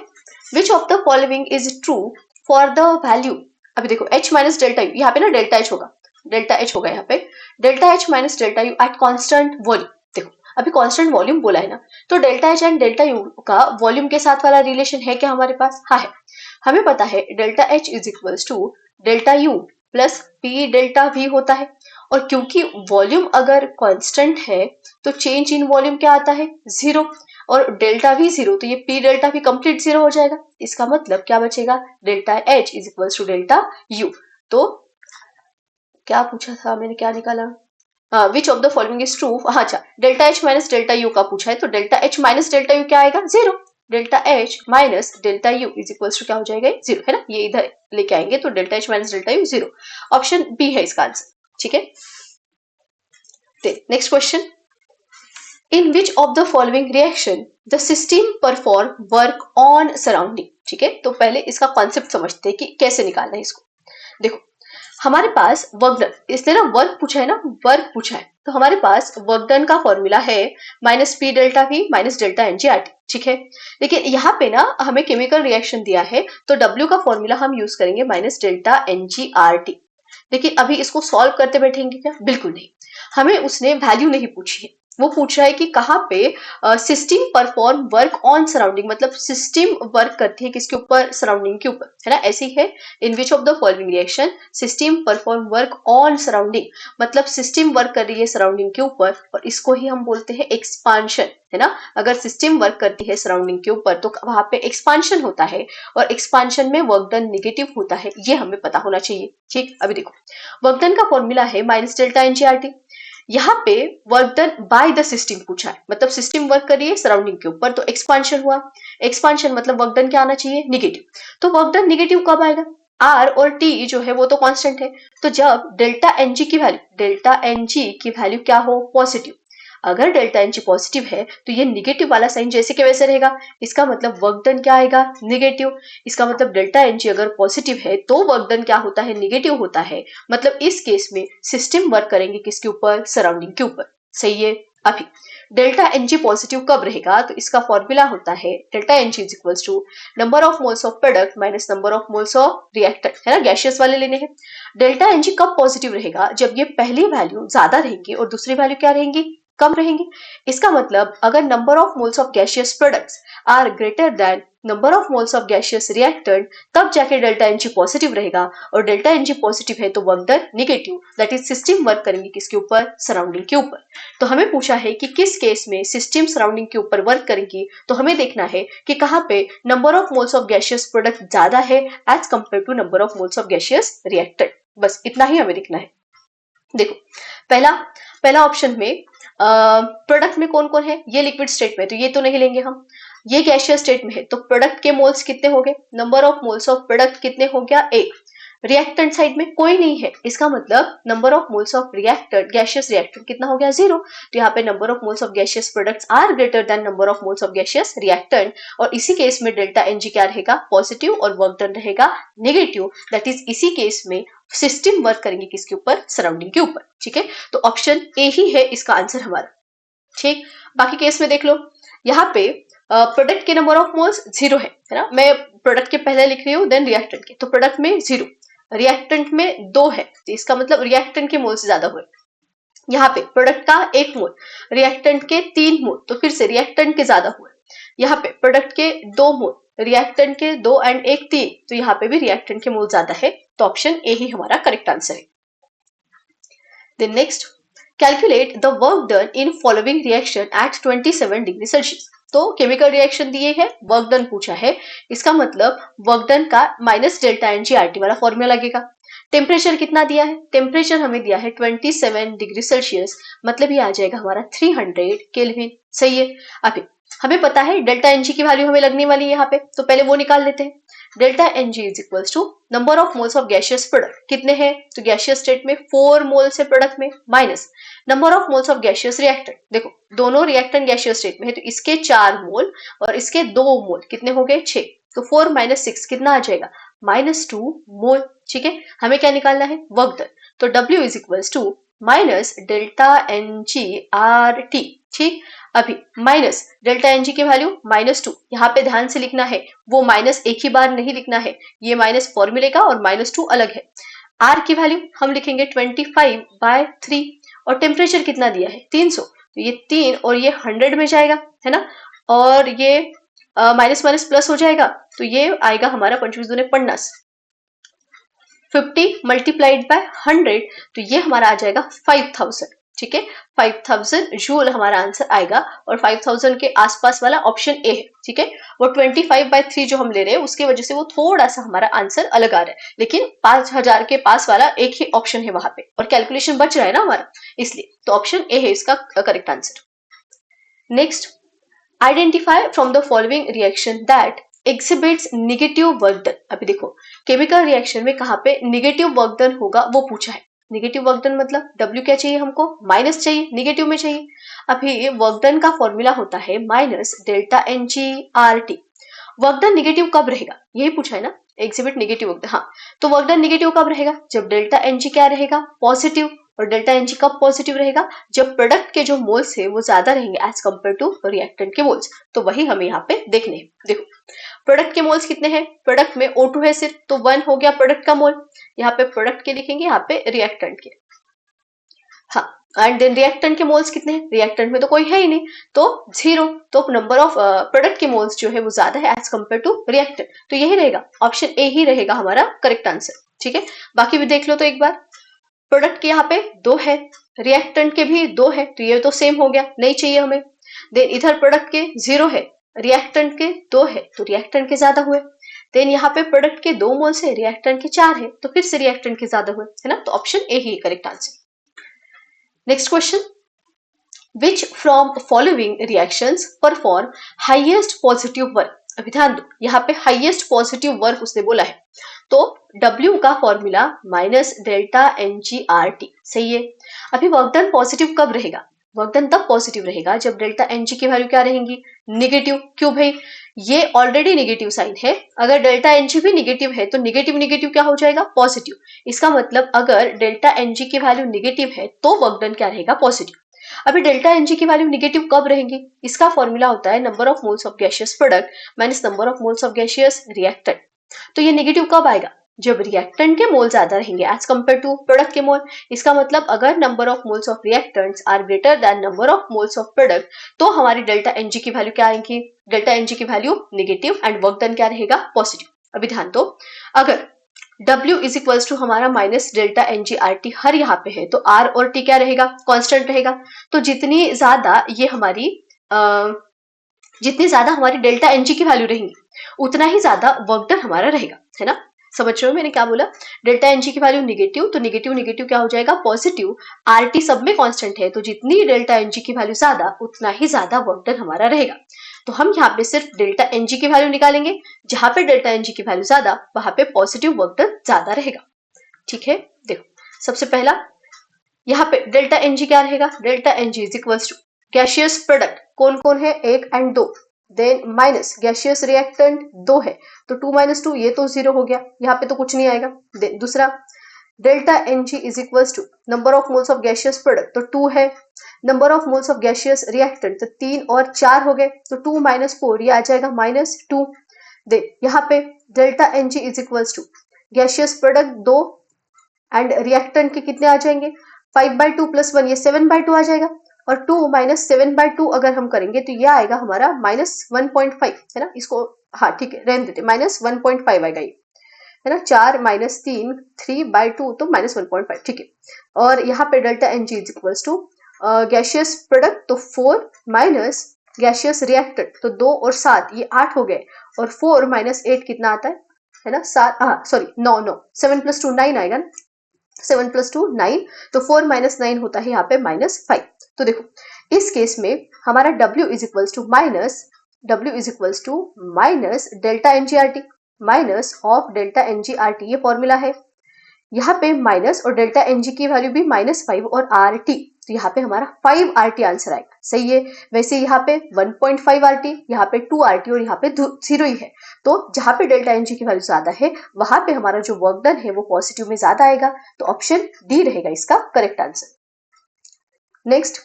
which of the following is true for the value, अभी देखो H माइनस डेल्टा यू, यहाँ पे ना डेल्टा H होगा, डेल्टा H होगा यहाँ पे, delta H minus delta U at constant volume. देखो अभी कांस्टेंट वॉल्यूम बोला है ना, तो delta H and delta U का वॉल्यूम के साथ वाला रिलेशन है क्या हमारे पास, हाँ है। हमें पता है delta H is equals to delta U plus P delta V होता है, और क्योंकि वॉल्यूम अगर कांस्टेंट है तो चेंज इन वॉल्यूम क्या आता है, 0, और डेल्टा वी 0, तो ये पी डेल्टा वी कंप्लीट 0 हो जाएगा। इसका मतलब क्या बचेगा, delta H is equals to delta U. तो क्या पूछा था मैंने, क्या निकाला, which of the following is true, अच्छा delta H minus delta U का पूछा है, तो delta H minus delta U क्या आएगा, 0, delta H minus delta U is equals to क्या हो जाएगा, 0, है ना, ये इधर लेके आएंगे, तो delta H minus delta U 0, option B है इसका आंसर, ठीक है। Next question, in which of the following reaction the system perform work on surrounding, ठीक है। तो पहले इसका कॉन्सेप्ट समझते हैं कि कैसे निकालना है इसको। देखो हमारे पास वर्क डन, इसने ना वर्क पूछा है ना, वर्क पूछा है, तो हमारे पास वर्क डन का फॉर्मूला है minus P delta V minus delta N G R T, ठीक है। लेकिन यहाँ पे ना हमें केमिकल रिएक्शन दिया है, तो डब्ल्यू का फॉर्मूला हम यूज करेंगे minus delta N G R T. लेकिन अभी इसको सॉल्व करते बैठेंगे क्या, बिल्कुल नहीं, हमें उसने वैल्यू नहीं पूछी है, वो पूछ रहा है कि कहाँ पे system perform work on surrounding, मतलब सिस्टम वर्क करती है किसके ऊपर, सराउंडिंग के ऊपर, है ना, ऐसी है। In which of the following reaction system perform work on surrounding, मतलब सिस्टम वर्क कर रही है सराउंडिंग के ऊपर, और इसको ही हम बोलते हैं एक्सपांशन, है ना। अगर सिस्टम वर्क करती है सराउंडिंग के ऊपर तो वहां पे एक्सपांशन होता है, और एक्सपांशन में वर्क डन नेगेटिव होता है, ये हमें पता होना चाहिए, ठीक। अभी देखो वर्क डन का फॉर्मूला है minus delta N G R T, यहाँ पे work done by the system पूछा है, मतलब सिस्टम वर्क कर रही है सराउंडिंग के ऊपर, तो एक्सपांशन हुआ। एक्सपांशन मतलब वर्क डन क्या आना चाहिए, निगेटिव। तो वर्क डन निगेटिव कब आएगा, आर और टी जो है वो तो कांस्टेंट है, तो जब डेल्टा एन जी की वैल्यू क्या हो, पॉजिटिव। अगर डेल्टा एन जी पॉजिटिव है तो ये निगेटिव वाला साइन जैसे के वैसे रहेगा, इसका मतलब वर्क डन क्या आएगा, निगेटिव। इसका मतलब डेल्टा एन जी अगर पॉजिटिव है तो वर्क डन क्या होता है, निगेटिव होता है। मतलब इस केस में सिस्टम वर्क करेंगे किसके ऊपर, सराउंडिंग के ऊपर। सही है। अभी डेल्टा एन जी पॉजिटिव कब रहेगा, तो इसका फॉर्मूला होता है delta N G is equals to number of moles of product minus number of moles of reactant, है ना, गैशियस वाले लेने हैं। डेल्टा एन जी कब पॉजिटिव रहेगा, जब ये पहली वैल्यू ज्यादा रहेंगी और दूसरी वैल्यू क्या रहेंगी, कम रहेंगी। इसका मतलब अगर number of moles of gaseous products are greater than number of moles of gaseous reactant, तब जाके डेल्टा एन जी पॉजिटिव रहेगा। और डेल्टा एन जी पॉजिटिव है तो work done negative, that is system work करेंगे किसके ऊपर, सराउंडिंग के ऊपर। तो हमें पूछा है कि किस केस में सिस्टम सराउंडिंग के ऊपर वर्क करेंगी, तो हमें देखना है कि कहाँ पे number of moles of gaseous product ज्यादा है as compare to number of moles of gaseous reactant. बस इतना ही हमें देखना है। देखो पहला पहला ऑप्शन में प्रोडक्ट में कौन कौन है, ये लिक्विड स्टेट में तो ये तो नहीं लेंगे हम। ये गैशियस स्टेट में है तो प्रोडक्ट के मोल्स कितने हो गए, number of moles of product कितने हो गया, एक। रिएक्टेंट साइड में कोई नहीं है, इसका मतलब number of moles of reactant, gaseous reactant कितना हो गया, 0। तो यहाँ पे number of moles of gaseous products are greater than number of moles of gaseous reactant. और इसी केस में डेल्टा एन जी क्या रहेगा, पॉजिटिव, और वर्क डन रहेगा नेगेटिव। दैट इज इसी केस में सिस्टम वर्क करेंगे किसके ऊपर, सराउंडिंग के ऊपर। ठीक है, तो ऑप्शन ए ही है इसका आंसर हमारा। ठीक, बाकी केस में देख लो। यहाँ पे प्रोडक्ट के नंबर ऑफ मोल्स 0 है ना, मैं प्रोडक्ट के पहले लिख रही हूँ देन रिएक्टेंट के, तो प्रोडक्ट में 0, रिएक्टेंट में 2 है, तो इसका मतलब रिएक्टेंट के मोल्स ज्यादा हुए। यहाँ पे प्रोडक्ट का 1 मोल, रिएक्टेंट के 3 मोल, तो फिर से रिएक्टेंट के ज्यादा हुए। यहाँ पे प्रोडक्ट के 2 मोल, रिएक्टेंट के 2 एंड 1 3, तो यहाँ पे भी रिएक्टेंट के मोल ज्यादा है, तो ऑप्शन ए ही हमारा करेक्ट आंसर है। Then next, calculate the work done in following reaction at 27 degree Celsius. तो केमिकल रिएक्शन दिए है, वर्क डन पूछा है, इसका मतलब वर्क डन का minus delta N G R T वाला फॉर्मूला लगेगा। टेम्परेचर कितना दिया है, टेम्परेचर हमें दिया है 27 डिग्री सेल्सियस, मतलब ये आ जाएगा हमारा 300 केल्विन। सही है। अभी हमें पता है डेल्टा एन जी की वैल्यू हमें लगने वाली है यहाँ पे, तो पहले वो निकाल लेते हैं। Delta N G is equals to number of moles of gaseous product कितने हैं, तो गैशियस स्टेट में 4 मोल्स है प्रोडक्ट में, minus number of moles of gaseous reactant, देखो दोनों रिएक्टेंट गैशियस स्टेट में है, तो इसके 4 मोल और इसके 2 मोल कितने हो गए, 6। तो 4 माइनस 6 कितना आ जाएगा, -2 मोल। ठीक है, हमें क्या निकालना है, वर्क डन, तो W is equals to minus delta N G R T. ठीक, अभी माइनस डेल्टा एन जी की वैल्यू -2, यहाँ पे ध्यान से लिखना है, वो माइनस एक ही बार नहीं लिखना है, ये माइनस फॉर्मूले का और -2 अलग है। आर की वैल्यू हम लिखेंगे 25/3, और टेम्परेचर कितना दिया है 300, तो ये 3 और ये 100 में जाएगा, है ना, और ये माइनस माइनस प्लस हो जाएगा, तो ये आएगा हमारा 25 दूने 50, 50 मल्टीप्लाइड बाय 100, तो ये हमारा आ जाएगा 5000। ठीक है, 5000 जूल हमारा आंसर आएगा, और 5000 के आसपास वाला ऑप्शन ए है। ठीक है, वो 25/3 जो हम ले रहे हैं उसकी वजह से वो थोड़ा सा हमारा आंसर अलग आ रहा है, लेकिन 5000 के पास वाला एक ही ऑप्शन है वहां पे, और कैलकुलेशन बच रहा है ना हमारा, इसलिए तो ऑप्शन ए है इसका correct answer. Next, identify from the following reaction that exhibits negative work done. अभी देखो केमिकल रिएक्शन में कहाँ पे निगेटिव वर्क डन होगा वो पूछा है। निगेटिव वर्क डन मतलब W क्या चाहिए हमको, माइनस चाहिए, निगेटिव में चाहिए। अभी वर्क डन का फॉर्मूला होता है minus delta N G R T. Work done negative कब रहेगा, यही पूछा है ना, एग्जिबिट निगेटिव वर्क डन। हाँ, तो वर्क डन निगेटिव कब रहेगा, जब डेल्टा एन जी क्या रहेगा, पॉजिटिव। और डेल्टा एन जी कब पॉजिटिव रहेगा, जब प्रोडक्ट के जो मोल्स है वो ज्यादा रहेंगे एज कंपेयर टू रिएक्टेंट के मोल्स। तो वही हमें यहाँ पे देखने हैं। देखो प्रोडक्ट के मोल्स कितने हैं, प्रोडक्ट में O2 है सिर्फ, तो 1 हो गया प्रोडक्ट का मोल। यहाँ पे प्रोडक्ट के लिखेंगे, यहाँ पे रिएक्टेंट के। हाँ, एंड देन रिएक्टेंट के मोल्स कितने हैं, रिएक्टेंट में तो कोई है ही नहीं, तो 0। तो नंबर ऑफ प्रोडक्ट के मोल्स जो है वो ज्यादा है एज कंपेयर टू रिएक्टेंट, तो यही रहेगा, ऑप्शन ए ही रहेगा हमारा करेक्ट आंसर। ठीक है, बाकी भी देख लो तो एक बार, प्रोडक्ट के यहाँ पे 2 है, रिएक्टेंट के भी 2 है, तो ये तो सेम हो गया, नहीं चाहिए हमें। देन इधर प्रोडक्ट के 0 है, रिएक्टेंट के 2 है, तो रिएक्टेंट के ज्यादा हुए। देन यहाँ पे प्रोडक्ट के 2 मोल्स है, रिएक्टेंट के 4 है, तो फिर से रिएक्टेंट के ज्यादा हुए, है ना, तो option A he correct answer. Next question, which from following reactions perform highest positive work. अभी ध्यान दो, यहाँ पे हाईएस्ट पॉजिटिव वर्क उसने बोला है, तो W का फॉर्मूला माइनस डेल्टा NgRT, सही है। अभी वर्क डन पॉजिटिव कब रहेगा? वर्क डन तब पॉजिटिव रहेगा जब डेल्टा Ng की वैल्यू क्या रहेंगी? निगेटिव। क्यों भाई? ये ऑलरेडी निगेटिव साइन है, अगर डेल्टा Ng भी निगेटिव है तो निगेटिव निगेटिव क्या हो जाएगा? पॉजिटिव। इसका मतलब अगर डेल्टा Ng की वैल्यू निगेटिव है तो वर्क डन क्या रहेगा? पॉजिटिव। अभी डेल्टा Ng की वैल्यू निगेटिव कब रहेंगी? इसका फॉर्मूला होता है number of moles of gaseous product minus number of moles of gaseous reactant. तो ये निगेटिव कब आएगा? जब रिएक्टेंट के मोल ज्यादा रहेंगे एज कंपेयर टू प्रोडक्ट के मोल। इसका मतलब अगर number of moles of reactants are greater than number of moles of product तो हमारी डेल्टा Ng की वैल्यू क्या आएगी? डेल्टा Ng की value negative and work done क्या रहेगा? पॉजिटिव। अभी ध्यान दो, अगर W इज इक्वल्स टू हमारा माइनस डेल्टा NgRT हर यहाँ पे है, तो R और T क्या रहेगा? कांस्टेंट रहेगा। तो जितनी ज्यादा डेल्टा Ng की वैल्यू रहेंगी उतना ही ज्यादा वर्क डन हमारा रहेगा, है ना? समझ रहे हो मैंने क्या बोला? डेल्टा Ng की वैल्यू निगेटिव, तो निगेटिव निगेटिव क्या हो जाएगा? पॉजिटिव। RT सब में कांस्टेंट है, तो जितनी डेल्टा Ng की वैल्यू ज्यादा उतना ही ज्यादा वर्क डन हमारा रहेगा। तो हम यहाँ पे सिर्फ डेल्टा Ng की वैल्यू निकालेंगे, जहां पे डेल्टा Ng की वैल्यू ज्यादा वहां पे पॉजिटिव वर्क डन ज्यादा रहेगा। ठीक है, देखो सबसे पहला यहाँ पे डेल्टा Ng क्या रहेगा? Delta Ng is equals to gaseous product कौन कौन है? 1 and 2, then minus gaseous reactant 2 है, तो 2 - 2 ये तो 0 हो गया, यहाँ पे तो कुछ नहीं आएगा। देन दूसरा delta Ng is equals to number of moles of gaseous product, तो 2 है, number of moles of gaseous reactant तो 3 और 4 हो गए, तो 2 - 4 ये आ जाएगा -2। देन यहाँ पे delta Ng is equals to gaseous product 2 and reactant के कितने आ जाएंगे? 5/2 + 1 ये 7/2 आ जाएगा, और 2 - 7/2 अगर हम करेंगे तो ये आएगा हमारा -1.5, है ना? इसको हाँ ठीक है रहने देते, -1.5 आएगा ये, है ना? 4 - 3 3/2 तो -1.5, ठीक है। और यहाँ पे delta Ng is equals to gaseous product तो 4 माइनस गैसियस रिएक्टेंट तो 2 और 7 ये 8 हो गए, और 4 - 8 कितना आता है ना? 7 सॉरी 9 7 + 2 9 आएगा ना? 7 + 2 9, तो 4 - 9 होता है यहाँ पे -5। तो देखो इस केस में हमारा W is equals to minus delta NgRT minus of delta NgRT, ये फॉर्मूला है। यहाँ पे माइनस और डेल्टा Ng की वैल्यू भी -5 और RT, तो यहाँ पे हमारा 5 RT आंसर आएगा, सही है। वैसे यहाँ पे 1.5 RT, यहाँ पे 2 RT और यहाँ पे 0 ही है, तो जहां पे डेल्टा Ng की वैल्यू ज्यादा है वहां पे हमारा जो वर्क डन है वो पॉजिटिव में ज्यादा आएगा, तो ऑप्शन डी रहेगा इसका correct answer. Next,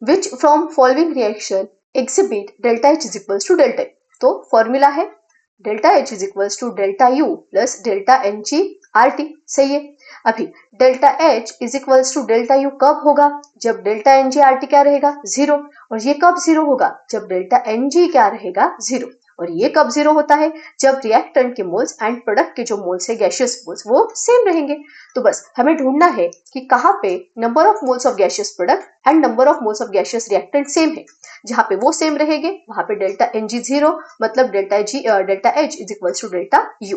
which from following reaction exhibit delta H is equals to delta, तो फॉर्मूला है delta H is equals to delta U plus delta NgRT, सही है। अभी delta H is equals to delta U कब होगा? जब delta NgRT क्या रहेगा? 0, और ये कब 0 होगा? जब डेल्टा Ng क्या रहेगा? 0, और ये कब 0 होता है? जब रिएक्टेंट के मोल्स एंड प्रोडक्ट के जो मोल्स है गैसियस मोल्स वो सेम रहेंगे। तो बस हमें ढूंढना है कि कहाँ पे number of moles of gaseous product and number of moles of gaseous reactant same है। जहां पे वो सेम रहेंगे वहां पे डेल्टा Ng 0, मतलब delta H is equals to delta U।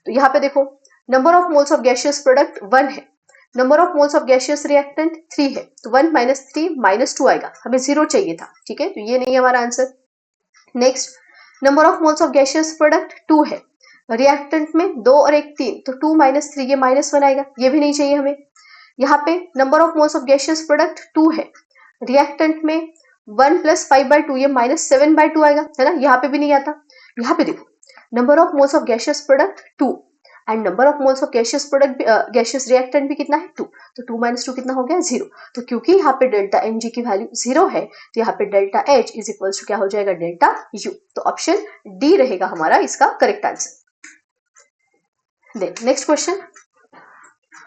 तो यहाँ पे देखो number of moles of gaseous product 1 है, number of moles of gaseous reactant 3 है, तो 1 - 3 -2 आएगा, हमें 0 चाहिए था, ठीक है, तो ये नहीं है हमारा answer. Next, number of moles of gaseous product 2 है, रिएक्टेंट में 2 और 1 3, तो 2 - 3 ये -1 आएगा, ये भी नहीं चाहिए हमें। यहाँ पे number of moles of gaseous product 2 है, रिएक्टेंट में 1 + 5/2 ये -7/2 आएगा, है ना? यहाँ पे भी नहीं आता। यहाँ पे देखो number of moles of gaseous product 2 and number of moles of gaseous product gaseous reactant भी कितना है? 2, तो 2 - 2 कितना हो गया? 0। तो क्योंकि यहाँ पे डेल्टा Ng की वैल्यू 0 है तो यहाँ पे delta H is equals to क्या हो जाएगा? डेल्टा U, तो ऑप्शन डी रहेगा हमारा इसका correct answer. Then next question,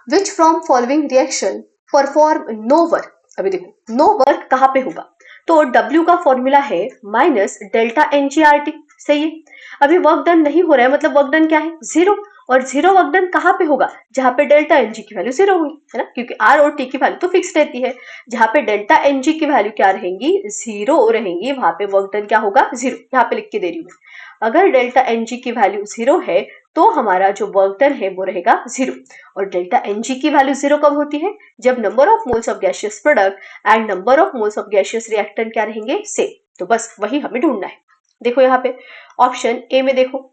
which from following reaction perform no work. अभी देखो नो वर्क कहाँ पे होगा? तो W का फॉर्मूला है माइनस डेल्टा NgRT, सही है। अभी वर्क डन नहीं हो रहा है, मतलब वर्क डन क्या है? 0, और जीरो वर्क डन कहाँ पे होगा, जहाँ पे डेल्टा एन जी की वैल्यू जीरो होगी, है ना, क्योंकि आर और टी की वैल्यू तो फिक्स रहती है। जहाँ पे डेल्टा एन जी की वैल्यू क्या रहेंगी, जीरो रहेंगी, वहां पे वर्क डन क्या होगा, जीरो। यहाँ पे लिख के दे रही हूँ, अगर डेल्टा एन जी की वैल्यू जीरो है तो हमारा जो वर्क डन है वो रहेगा जीरो। और डेल्टा एन जी की वैल्यू जीरो कब होती है, जब number of moles of gaseous product and number of moles of gaseous reactant क्या रहेंगे, सेम। तो बस वही हमें ढूंढना है। देखो यहाँ पे ऑप्शन ए में, देखो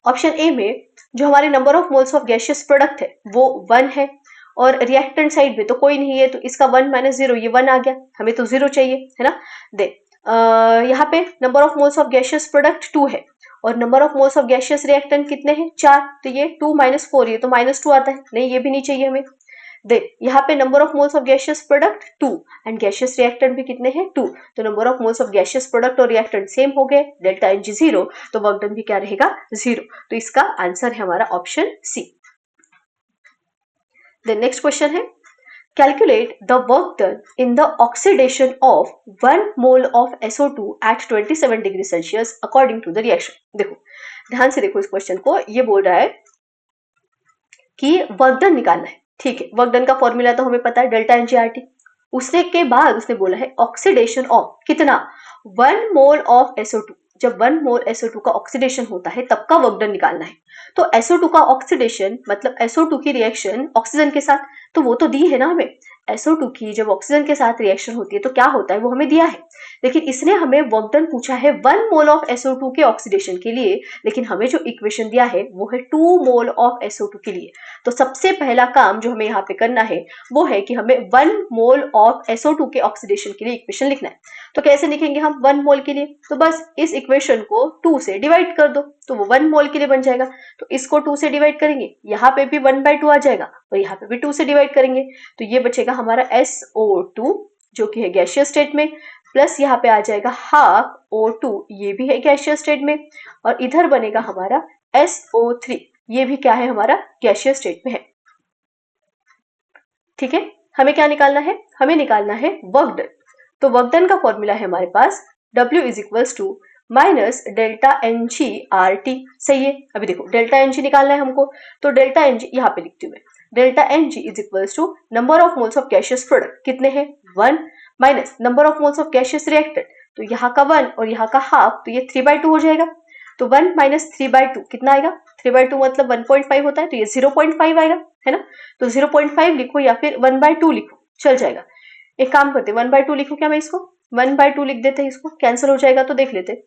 ऑप्शन ए में जो हमारे number of moles of gaseous product है वो 1 है, और रिएक्टेंट साइड में तो कोई नहीं है, तो इसका 1 माइनस जीरो, ये 1 आ गया, हमें तो जीरो चाहिए, है ना। दे यहाँ पे number of moles of gaseous product 2 है, और number of moles of gaseous reactant कितने हैं, 4, तो ये 2 माइनस 4, ये तो -2 आता है, नहीं ये भी नहीं चाहिए हमें। दे यहाँ पे number of moles of gaseous product 2 and gaseous reactant भी कितने हैं, 2, तो number of moles of gaseous product और रिएक्टेंट सेम हो गए, डेल्टा एन जी जीरो, तो वर्क डन भी क्या रहेगा, जीरो। तो इसका आंसर है हमारा option C. The next question है, calculate the work done in the oxidation of 1 mole of SO2 at 27 degree Celsius according to the reaction. देखो ध्यान से देखो इस क्वेश्चन को, ये बोल रहा है कि वर्क डन निकालना है, ठीक है। वर्क डन का फॉर्मूला तो हमें पता है, डेल्टा एनजीआरटी। उसने के बाद उसने बोला है ऑक्सीडेशन ऑफ कितना, 1 मोल ऑफ SO2। जब 1 मोल SO2 का ऑक्सीडेशन होता है तब का वर्क डन निकालना है। तो SO2 का ऑक्सीडेशन मतलब SO2 की रिएक्शन ऑक्सीजन के साथ, तो वो तो दी है ना हमें। SO2 की जब ऑक्सीजन के साथ रिएक्शन होती है तो क्या होता है वो हमें दिया है, लेकिन इसने हमें वर्क डन पूछा है 1 मोल ऑफ SO2 के ऑक्सीडेशन के लिए, लेकिन हमें जो इक्वेशन दिया है वो है 2 मोल ऑफ SO2 के लिए। तो सबसे पहला काम जो हमें यहाँ पे करना है वो है कि हमें 1 मोल ऑफ SO2 के ऑक्सीडेशन के लिए इक्वेशन लिखना है। तो कैसे लिखेंगे हम 1 मोल के लिए, तो बस इस इक्वेशन को 2 से डिवाइड कर दो, तो वो 1 मोल के लिए बन जाएगा। तो इसको 2 से डिवाइड करेंगे, यहाँ पे भी 1/2 आ जाएगा, और यहाँ पे भी 2 से डिवाइड करेंगे, तो ये बचेगा हमारा SO2 जो कि है गैसियस स्टेट में, प्लस यहाँ पे आ जाएगा हाफ O2, ये भी है गैसियस स्टेट में, और इधर बनेगा हमारा SO3, ये भी क्या है हमारा गैसियस स्टेट में है। ठीक है, हमें क्या निकालना है, हमें निकालना है वर्क डन। तो वर्क डन का फॉर्मूला है हमारे पास W is equals to minus delta N G R T. सही है, अभी देखो डेल्टा एन जी निकालना है हमको, तो डेल्टा एन जी यहाँ पे लिखती हूँ मैं, delta N G is equals to number of moles of gaseous product कितने हैं 1, minus number of moles of gaseous reactant, तो यहाँ का 1 और यहाँ का हाफ, तो ये 3/2 हो जाएगा। तो 1 माइनस 3/2 कितना आएगा, 3/2 मतलब 1.5 होता है, तो ये 0.5 आएगा, है ना। तो 0.5 लिखो या फिर 1/2 लिखो, चल जाएगा। एक काम करते 1/2 लिखो, क्या मैं इसको 1/2 लिख देते हैं, इसको कैंसिल हो जाएगा तो देख लेते।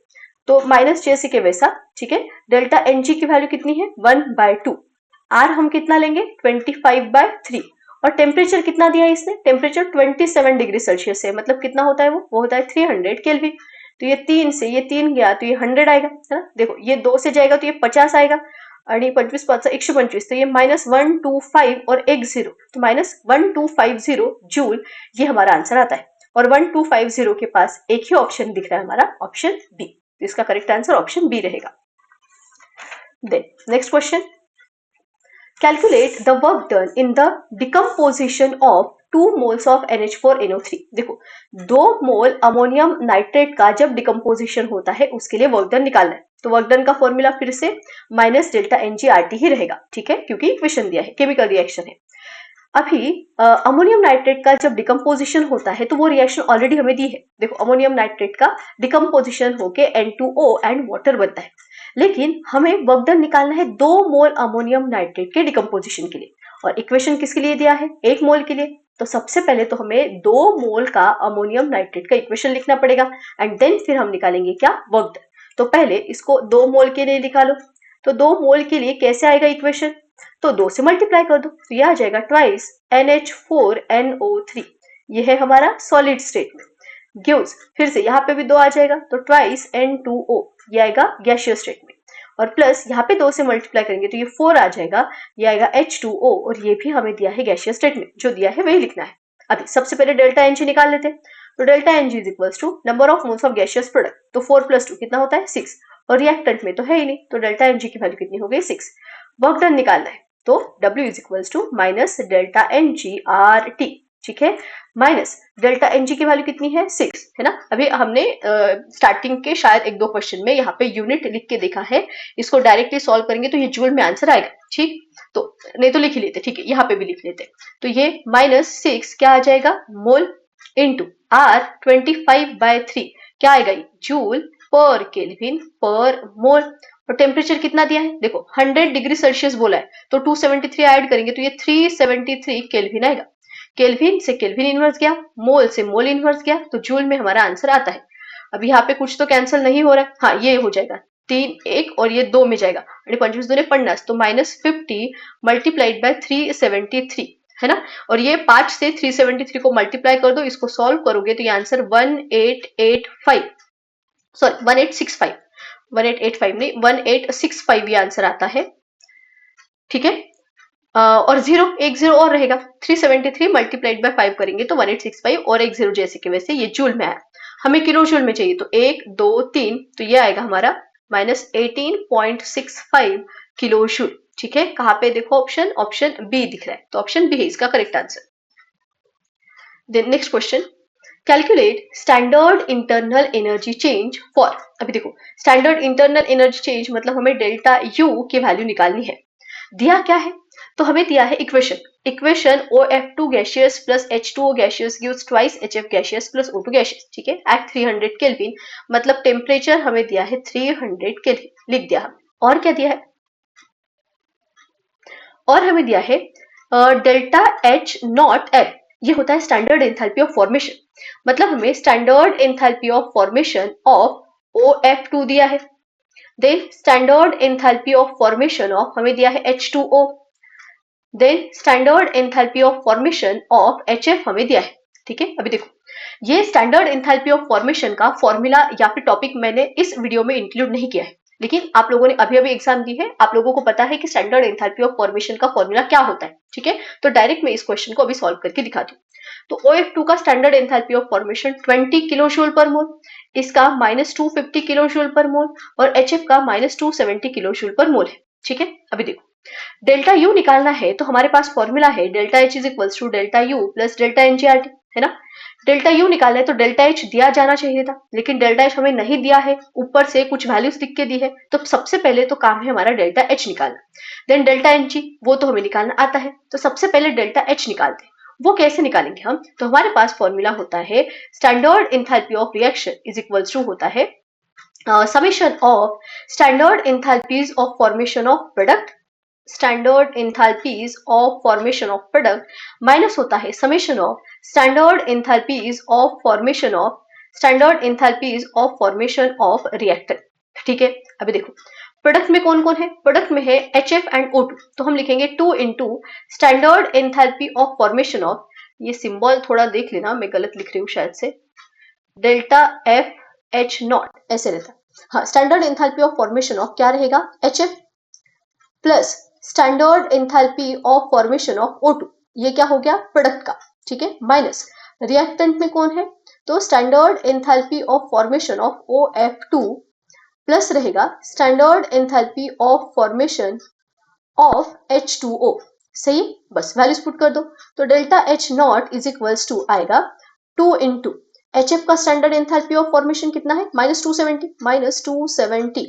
तो माइनस जैसे के वैसा, ठीक है। डेल्टा एन जी की वैल्यू कितनी है 1/2, आर हम कितना लेंगे 25/3, और टेम्परेचर कितना दिया है इसने, टेम्परेचर 27 डिग्री सेल्सियस है, मतलब कितना होता है वो होता है 300 केल्विन। तो ये 3 से ये 3 गया तो ये 100 आएगा, है ना। देखो ये 2 से जाएगा तो ये 50 आएगा, आणि 25 5 125, तो ये -125 और एक 0, तो -1250 जूल, ये हमारा आंसर आता है। और 1250 के पास एक ही ऑप्शन दिख रहा है हमारा, ऑप्शन बी। तो इसका करेक्ट आंसर ऑप्शन बी रहेगा। Then next question, calculate the work done in the decomposition of 2 moles of NH4NO3। देखो 2 मोल अमोनियम नाइट्रेट का जब डिकम्पोजिशन होता है उसके लिए वर्क डन निकालना है। तो वर्क डन का फॉर्मूला फिर से माइनस डेल्टा NGRT ही रहेगा, ठीक है, क्योंकि इक्वेशन दिया है, केमिकल रिएक्शन है। अभी अमोनियम नाइट्रेट का जब डिकम्पोजिशन होता है तो वो रिएक्शन ऑलरेडी हमें दी है। देखो अमोनियम नाइट्रेट का डिकम्पोजिशन होके N2O एंड वाटर बनता है, लेकिन हमें वर्क डन निकालना है 2 मोल अमोनियम नाइट्रेट के डिकम्पोजिशन के लिए, और इक्वेशन किसके लिए दिया है 1 मोल के लिए। तो सबसे पहले तो हमें 2 मोल का अमोनियम नाइट्रेट का इक्वेशन लिखना पड़ेगा, एंड देन फिर हम निकालेंगे क्या वर्क डन। तो पहले इसको 2 मोल के लिए निकालो, तो 2 मोल के लिए कैसे आएगा इक्वेशन, तो 2 से मल्टीप्लाई कर दो, तो यह आ जाएगा ट्वाइस NH4NO3, ये है हमारा सॉलिड स्टेट में, गिव्स फिर से यहाँ पे भी 2 आ जाएगा, तो ट्वाइस N2O, ये आएगा गैसियस स्टेट में, और प्लस यहाँ पे 2 से मल्टीप्लाई करेंगे तो ये 4 आ जाएगा, ये आएगा H2O, और ये भी हमें दिया है गैसियस स्टेट में, जो दिया है वही लिखना है। अभी सबसे पहले डेल्टा एनजी निकाल लेते हैं, तो delta NG is equals to number of moles of gaseous product, तो 4 + 2 कितना होता है 6, और रिएक्टेंट में तो है ही नहीं, तो डेल्टा एनजी की वैल्यू कितनी हो गई 6। वर्क डन निकालना है, तो W is equals to minus delta NGRT, ठीक है, माइनस डेल्टा एन जी की वैल्यू कितनी है 6, है ना। अभी हमने स्टार्टिंग के शायद एक दो क्वेश्चन में यहाँ पे यूनिट लिख के देखा है, इसको डायरेक्टली सॉल्व करेंगे तो ये जूल में आंसर आएगा, ठीक। तो नहीं तो लिख ही लेते, ठीक है, यहाँ पे भी लिख लेते। तो ये -6 क्या आ जाएगा, मोल इंटू आर 25/3 क्या आएगा, जूल पर केल्विन पर मोल। और टेम्परेचर कितना दिया है, देखो 100 डिग्री सेल्सियस बोला है, तो 273 ऐड करेंगे तो ये 373 केल्विन आएगा। केल्विन से केल्विन इनवर्स गया, मोल से मोल इनवर्स गया, तो जूल में हमारा आंसर आता है। अब यहाँ पे कुछ तो कैंसिल नहीं हो रहा है, हाँ ये हो जाएगा 3 1 और ये 2 में जाएगा, आणि 25 दूने 50, तो -50 मल्टीप्लाइड बाय 373, है ना। और ये 5 से 373 को मल्टीप्लाई कर दो, इसको सॉल्व करोगे तो ये आंसर 1885 सॉरी 1865 1885 नहीं 1865 ये आंसर आता है, ठीक है। और एक जीरो और रहेगा, 373 मल्टीप्लाइड बाय 5 करेंगे तो 1865 और एक जीरो जैसे कि वैसे ये जूल में आया। हमें किलो जूल में चाहिए, तो 1 2 3, तो ये आएगा हमारा -18.65 किलो जूल, ठीक है। कहाँ पे देखो ऑप्शन, ऑप्शन बी दिख रहा है, तो ऑप्शन बी है इसका correct answer. Then next question, calculate standard internal energy change for. अभी देखो स्टैंडर्ड इंटरनल एनर्जी चेंज मतलब हमें डेल्टा यू की वैल्यू निकालनी है। दिया क्या है, तो हमें दिया है equation OF2 gaseous plus H2O gaseous gives twice HF gaseous plus O2 gaseous, ठीक है, एट 300 केल्विन, मतलब टेम्परेचर हमें दिया है 300 केल्विन लिख दिया हमने। और क्या दिया है, और हमें दिया है डेल्टा H नॉट F, ये होता है स्टैंडर्ड एंथैल्पी ऑफ फॉर्मेशन, मतलब हमें standard enthalpy of formation of OF2 दिया है। Then standard enthalpy of formation of हमें दिया है H2O, then standard enthalpy of formation of HF हमें दिया है, ठीक है। अभी देखो ये स्टैंडर्ड एंथैल्पी ऑफ फॉर्मेशन का फॉर्मूला या फिर टॉपिक मैंने इस वीडियो में इंक्लूड नहीं किया है, लेकिन आप लोगों ने अभी अभी एग्जाम दी है, आप लोगों को पता है कि स्टैंडर्ड एंथैल्पी ऑफ फॉर्मेशन का फॉर्मूला क्या होता है, ठीक है। तो डायरेक्ट मैं इस क्वेश्चन को अभी सॉल्व करके दिखा दूं। तो OF2 का standard enthalpy of formation 20 kilo joule per mole, इसका -250 किलो जूल पर मोल, और HF का -270 किलो जूल पर मोल है, ठीक है। अभी देखो डेल्टा यू निकालना है, तो हमारे पास फॉर्मूला है delta H is equals to delta U plus delta NGRT, है ना। डेल्टा यू निकालना है तो डेल्टा एच दिया जाना चाहिए था, लेकिन डेल्टा एच हमें नहीं दिया है, ऊपर से कुछ वैल्यूज लिख के दी है, तो सबसे पहले तो काम है हमारा डेल्टा एच निकालना। देन डेल्टा एन जी वो तो हमें निकालना आता है, तो सबसे पहले डेल्टा एच निकालते हैं। वो कैसे निकालेंगे हम, तो हमारे पास फॉर्मूला होता है standard enthalpy of reaction is equals to होता है summation of standard enthalpies of formation of product, standard enthalpies of formation of product minus होता है summation of standard enthalpies of formation of reactant, ठीक है। अभी देखो प्रोडक्ट में कौन कौन है, प्रोडक्ट में है HF एंड O2, तो हम लिखेंगे 2 into standard enthalpy of formation of, ये सिंबल थोड़ा देख लेना, मैं गलत लिख रही हूँ शायद से, डेल्टा FH नॉट ऐसे रहता है, हाँ standard enthalpy of formation of क्या रहेगा HF plus standard enthalpy of formation of O2, ये क्या हो गया प्रोडक्ट का, ठीक है, माइनस रिएक्टेंट में कौन है, तो standard enthalpy of formation of OF2 plus रहेगा standard enthalpy of formation of H2O, सही। बस वैल्यूज पुट कर दो, तो delta H not is equals to आएगा 2 इंटू HF का स्टैंडर्ड एंथैल्पी ऑफ फॉर्मेशन कितना है -270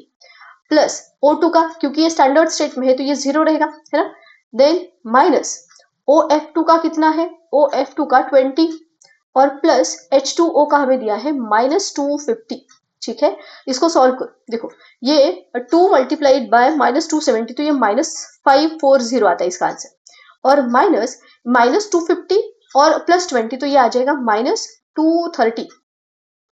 प्लस O2 का, क्योंकि ये स्टैंडर्ड स्टेट में है तो ये 0 रहेगा, है ना। देन माइनस OF2 का कितना है, OF2 का 20 और प्लस H2O का हमें दिया है -250, ठीक है। इसको सॉल्व करो, देखो ये 2 मल्टीप्लाइड बाय -270 तो ये -540 आता है इसका आंसर, और -250 और +20 तो ये आ जाएगा -230,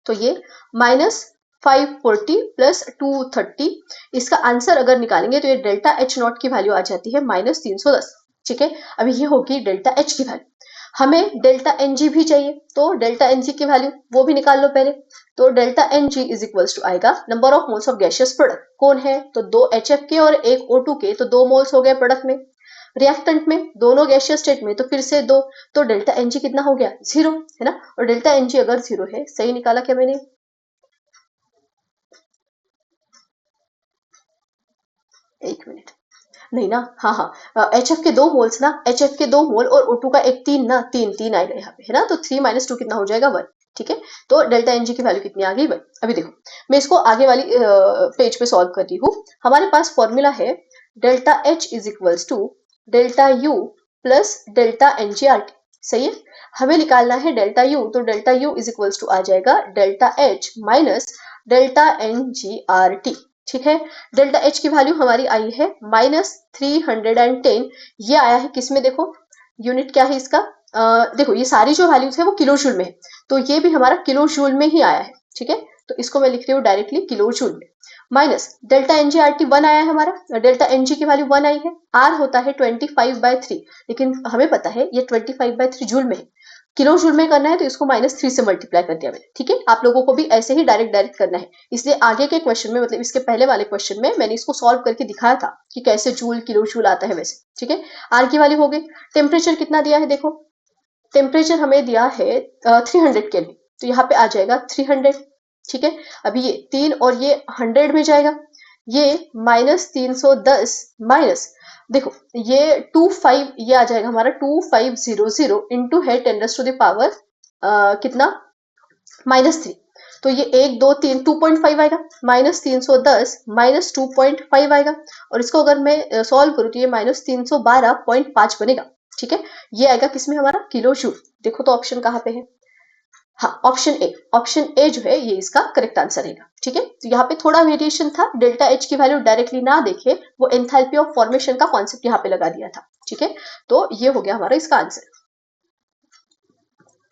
तो ये -540 प्लस 230, इसका आंसर अगर निकालेंगे तो ये डेल्टा H नॉट की वैल्यू आ जाती है -310, ठीक है। अभी ये होगी डेल्टा H की वैल्यू, हमें डेल्टा Ng भी चाहिए, तो डेल्टा Ng की वैल्यू वो भी निकाल लो पहले, तो delta Ng is equals to आएगा number of moles of gaseous product, कौन है, तो 2 HF के और 1 O2 के, तो 2 मोल्स हो गए प्रोडक्ट में, रिएक्टेंट में दोनों गैसियस स्टेट में तो फिर से 2, तो डेल्टा Ng कितना हो गया 0, है ना। और डेल्टा Ng अगर 0 है, सही निकाला क्या मैंने, एक मिनट, नहीं ना, हाँ हाँ, HF के 2 मोल्स ना, HF के 2 मोल और O2 का एक 3 ना, 3 आएगा यहाँ पे, है ना। तो 3 - 2 कितना हो जाएगा 1, ठीक है। तो डेल्टा Ng की वैल्यू कितनी आ गई 1। अभी देखो मैं इसको आगे वाली पेज पे सॉल्व कर रही हूँ। हमारे पास फॉर्मूला है delta H is equals to delta U plus delta NgRT, सही है। हमें निकालना है डेल्टा U, तो delta U is equals to आ जाएगा delta H minus delta NgRT, ठीक है। डेल्टा H की वैल्यू हमारी आई है -310। ये आया है किसमें, देखो यूनिट क्या है इसका, देखो ये सारी जो वैल्यूज है वो किलो जूल में है, तो ये भी हमारा किलो जूल में ही आया है, ठीक है। तो इसको मैं लिख रही हूँ डायरेक्टली किलो जूल में। माइनस डेल्टा NgRT 1 आया है हमारा, डेल्टा Ng की वैल्यू 1 आई है। R होता है 25/3, लेकिन हमें पता है ये 25/3 जूल में है। किलो जूल में करना है तो इसको -3 से मल्टीप्लाई कर दिया मैंने, ठीक है। आप लोगों को भी ऐसे ही डायरेक्ट करना है, इसलिए आगे के क्वेश्चन में, मतलब इसके पहले वाले क्वेश्चन में मैंने इसको सॉल्व करके दिखाया था कि कैसे जूल किलो जूल आता है वैसे, ठीक है। आर की वैल्यू हो गई। टेम्परेचर कितना दिया है, देखो टेम्परेचर हमें दिया है 300 केल्विन, तो यहाँ पे आ जाएगा 300, ठीक है। अभी ये 3 और ये 100 में जाएगा, ये -310 माइनस, देखो ये 25, ये आ जाएगा हमारा 2500 इंटू है 10⁻⁴ कितना -3, तो ये 1 2 3 2.5 आएगा, -310 माइनस 2.5 आएगा, और इसको अगर मैं सॉल्व करूँ तो ये -312.5 बनेगा, ठीक है। ये आएगा किसमें हमारा किलो जूल। देखो तो ऑप्शन कहाँ पे है, हाँ ऑप्शन ए जो है ये इसका करेक्ट आंसर है, ठीक है। तो यहाँ पे थोड़ा वेरिएशन था, डेल्टा H की वैल्यू डायरेक्टली ना देखे, वो एंथैल्पी ऑफ फॉर्मेशन का कॉन्सेप्ट यहाँ पे लगा दिया था, ठीक है। तो ये हो गया हमारा इसका आंसर।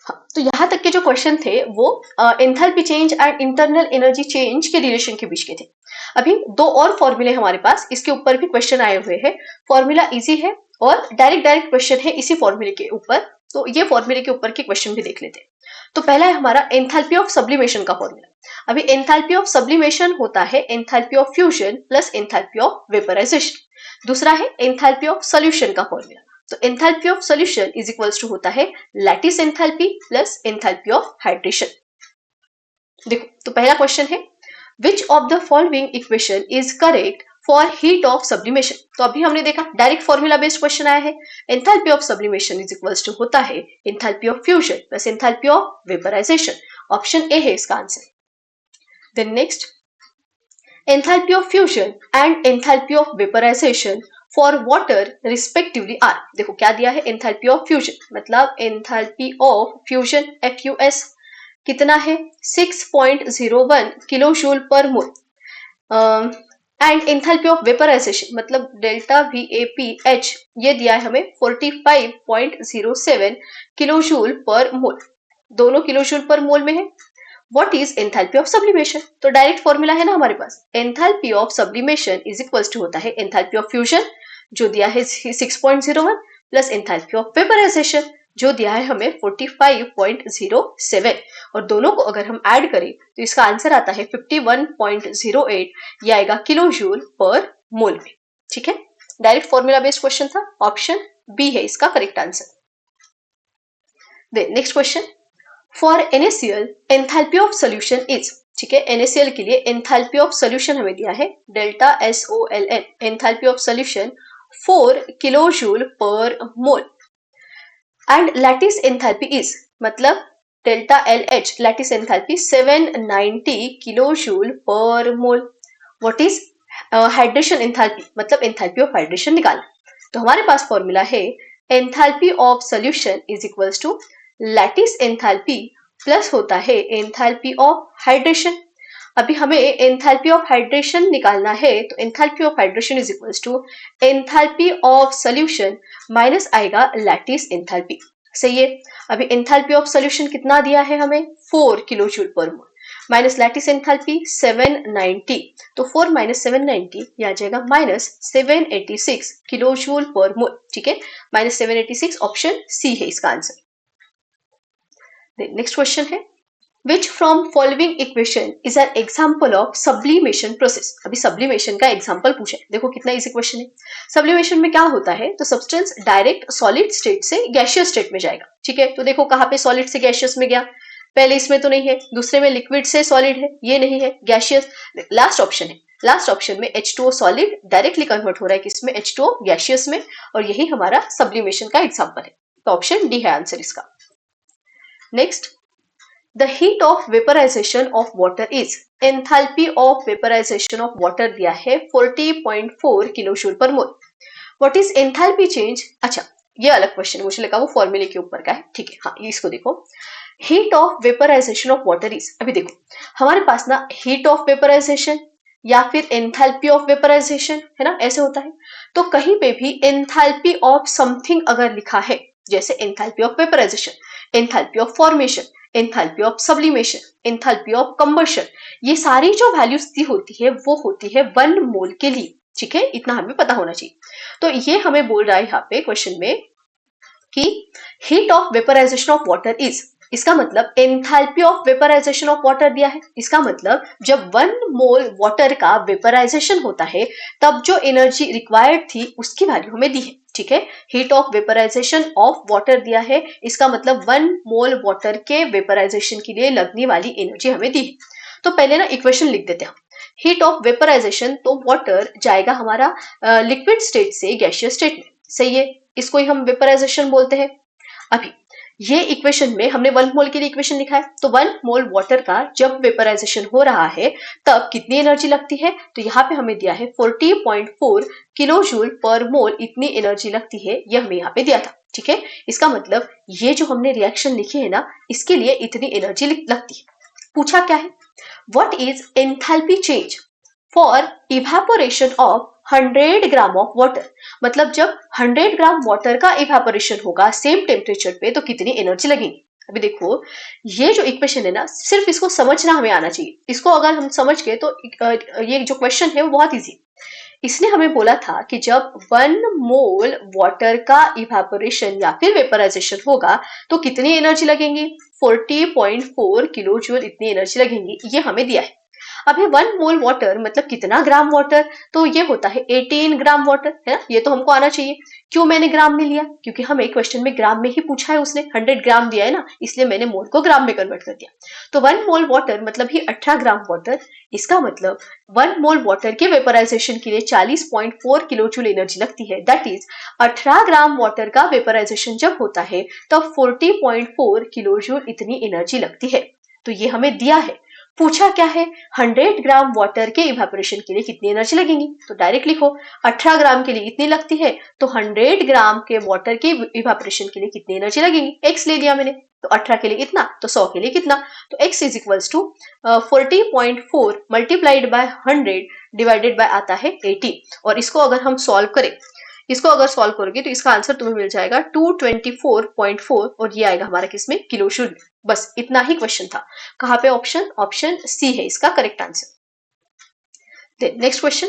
हाँ, तो यहाँ तक के जो क्वेश्चन थे वो enthalpy change and internal energy change के रिलेशन के बीच के थे। अभी 2 और फॉर्मूले हमारे पास, इसके ऊपर भी क्वेश्चन आए हुए हैं। फॉर्मूला इजी है और डायरेक्ट क्वेश्चन है इसी फॉर्मूले के ऊपर, तो ये फॉर्मूले के ऊपर के क्वेश्चन भी देख लेते हैं। तो पहला है हमारा एंथैल्पी ऑफ सब्लिमेशन का फॉर्मूला। अभी एंथैल्पी ऑफ सब्लिमेशन होता है enthalpy of fusion plus enthalpy of vaporisation. दूसरा है एंथैल्पी ऑफ सॉल्यूशन का फॉर्मूला। तो enthalpy of solution is equals to होता है lattice enthalpy plus enthalpy of hydration. देखो तो पहला क्वेश्चन है which of the following equation is correct for heat of sublimation. तो अभी हमने देखा डायरेक्ट फॉर्मूला बेस्ड क्वेश्चन आया है। Enthalpy of sublimation is equals to होता है enthalpy of fusion plus enthalpy of vaporisation. Option A है इसका answer. Then next, enthalpy of fusion and enthalpy of vaporisation for water respectively are. देखो क्या दिया है, एंथैल्पी ऑफ फ्यूजन मतलब enthalpy of fusion FUS कितना है 6.01 kilo joule per mole, and enthalpy of vaporisation मतलब डेल्टा VAPH ये दिया है हमें 45.07 किलो जूल पर मोल, दोनों किलो जूल पर मोल में है। What is enthalpy of sublimation, तो डायरेक्ट फॉर्मूला है ना हमारे पास, enthalpy of sublimation is equals to होता है एंथैल्पी ऑफ फ्यूजन जो दिया है 6.01 प्लस एंथैल्पी ऑफ वेपराइजेशन जो दिया है हमें 45.07, और दोनों को अगर हम ऐड करें तो इसका आंसर आता है 51.08, ये आएगा किलो जूल पर मोल में, ठीक है। डायरेक्ट फॉर्मूला बेस्ड क्वेश्चन था, ऑप्शन बी है इसका correct answer. Next question, for NaCl enthalpy of solution is, ठीक है। NaCl के लिए एंथैल्पी ऑफ सोल्यूशन हमें दिया है delta SOLN, enthalpy of solution 4 kilo joule per mole, and lattice enthalpy is मतलब delta LH lattice enthalpy 790 kilo joule per mole. What is hydration enthalpy मतलब enthalpy of hydration निकालना। तो हमारे पास formula है enthalpy of solution is equals to lattice enthalpy plus होता है enthalpy of hydration. अभी हमें एंथैल्पी ऑफ हाइड्रेशन निकालना है, तो enthalpy of hydration is equals to enthalpy of solution minus आएगा लैटिस एंथैल्पी, सही है। अभी एंथैल्पी ऑफ सोल्यूशन कितना दिया है हमें 4 kilo joule per mole minus lattice enthalpy 790, तो 4 - 790 ये आ जाएगा -786 किलो जूल पर मोल, ठीक है। -786 ऑप्शन सी है इसका आंसर। नेक्स्ट क्वेश्चन है which from following equation is an example of sublimation process। अभी sublimation का एग्जाम्पल पूछा है, देखो कितना इजी क्वेश्चन है। सब्लिमेशन में क्या होता है, तो सब्सटेंस डायरेक्ट सॉलिड स्टेट से गैसियस स्टेट में जाएगा, ठीक है। तो देखो कहाँ पे सॉलिड से गैसियस में गया, पहले इसमें तो नहीं है, दूसरे में लिक्विड से सॉलिड है, ये नहीं है, गैसियस लास्ट ऑप्शन है। लास्ट ऑप्शन में H2O सॉलिड डायरेक्टली कन्वर्ट हो रहा है किसमें, H2O गैसियस में, और यही हमारा सब्लिमेशन का एग्जाम्पल है। तो ऑप्शन डी है आंसर इसका। Next, the heat of vaporisation of water is, enthalpy of vaporisation of water दिया है 40.4 kilo joule per mole. What is enthalpy change? अच्छा, ये अलग क्वेश्चन, मुझे लगा वो फॉर्मूले के ऊपर का है, ठीक है। हाँ, इसको देखो, heat of vaporisation of water is, अभी देखो हमारे पास ना हीट ऑफ वेपराइजेशन या फिर एंथैल्पी ऑफ वेपराइजेशन है ना, ऐसे होता है। तो कहीं पे भी एंथैल्पी ऑफ समथिंग अगर लिखा है, जैसे enthalpy of vaporisation, enthalpy of formation, enthalpy of sublimation, enthalpy of combustion, ये सारी जो वैल्यूज दी होती है वो होती है 1 मोल के लिए, ठीक है, इतना हमें पता होना चाहिए। तो ये हमें बोल रहा है यहाँ पे क्वेश्चन में कि heat of vaporisation of water is, इसका मतलब enthalpy of vaporisation of water दिया है, इसका मतलब जब 1 मोल वाटर का वेपराइजेशन होता है तब जो एनर्जी रिक्वायर्ड थी उसकी वैल्यू हमें दी है, ठीक है। Heat of vaporisation of water दिया है, इसका मतलब 1 मोल वाटर के वेपराइजेशन के लिए लगने वाली एनर्जी हमें दी है। तो पहले ना इक्वेशन लिख देते हैं। हीट ऑफ वेपराइजेशन, तो वाटर जाएगा हमारा लिक्विड स्टेट से गैसियस स्टेट में, सही है, इसको ही हम वेपराइजेशन बोलते हैं। अभी ये इक्वेशन में हमने 1 मोल के लिए इक्वेशन लिखा है, तो 1 मोल वाटर का जब वेपराइजेशन हो रहा है तब कितनी एनर्जी लगती है, तो यहाँ पे हमें दिया है 40.4 किलो जूल पर मोल, इतनी एनर्जी लगती है, ये हमें यहाँ पे दिया था, ठीक है। इसका मतलब ये जो हमने रिएक्शन लिखी है ना, इसके लिए इतनी एनर्जी लगती है। पूछा क्या है, what is enthalpy change for evaporation of 100 gram of water, मतलब जब 100 ग्राम वाटर का इवेपोरेशन होगा सेम टेम्परेचर पे तो कितनी एनर्जी लगेगी। अभी देखो ये जो इक्वेशन है ना, सिर्फ इसको समझना हमें आना चाहिए, इसको अगर हम समझ गए तो ये जो क्वेश्चन है वो बहुत इजी। इसने हमें बोला था कि जब 1 मोल वाटर का इवेपोरेशन या फिर वेपराइजेशन होगा तो कितनी एनर्जी लगेगी, 40.4 किलो जूल इतनी एनर्जी लगेगी, ये हमें दिया है। अब ये 1 मोल वाटर मतलब कितना ग्राम वाटर, तो ये होता है 18 ग्राम वाटर, है ना, ये तो हमको आना चाहिए। क्यों मैंने ग्राम में लिया, क्योंकि हमें क्वेश्चन में ग्राम में ही पूछा है, उसने 100 ग्राम दिया है ना, इसलिए मैंने मोल को ग्राम में कन्वर्ट कर दिया। तो 1 मोल वाटर मतलब ही 18 ग्राम वाटर, इसका मतलब 1 मोल वाटर के वेपराइजेशन के लिए 40.4 किलो जूल एनर्जी लगती है। दैट इज 18 ग्राम वाटर का वेपराइजेशन जब होता है तब 40.4 किलो जूल इतनी एनर्जी लगती है। तो ये हमें दिया है। पूछा क्या है, 100 ग्राम वाटर के इवेपोरेशन के लिए कितनी एनर्जी लगेगी, तो डायरेक्ट लिखो 18 ग्राम के लिए इतनी लगती है, तो 100 ग्राम के वाटर के इवेपोरेशन के लिए कितनी एनर्जी लगेगी, x ले लिया मैंने, तो 18 के लिए इतना, तो 100 के लिए कितना, तो x is equals to 40.4 multiplied by 100 divided by आता है 80। और इसको अगर हम सॉल्व करें, इसको अगर सॉल्व करोगे तो इसका आंसर तुम्हें मिल जाएगा 224.4, और ये आएगा हमारा किसमें, किलो जूल में। बस इतना ही क्वेश्चन था। कहां पे ऑप्शन, ऑप्शन सी है इसका correct answer. Next question,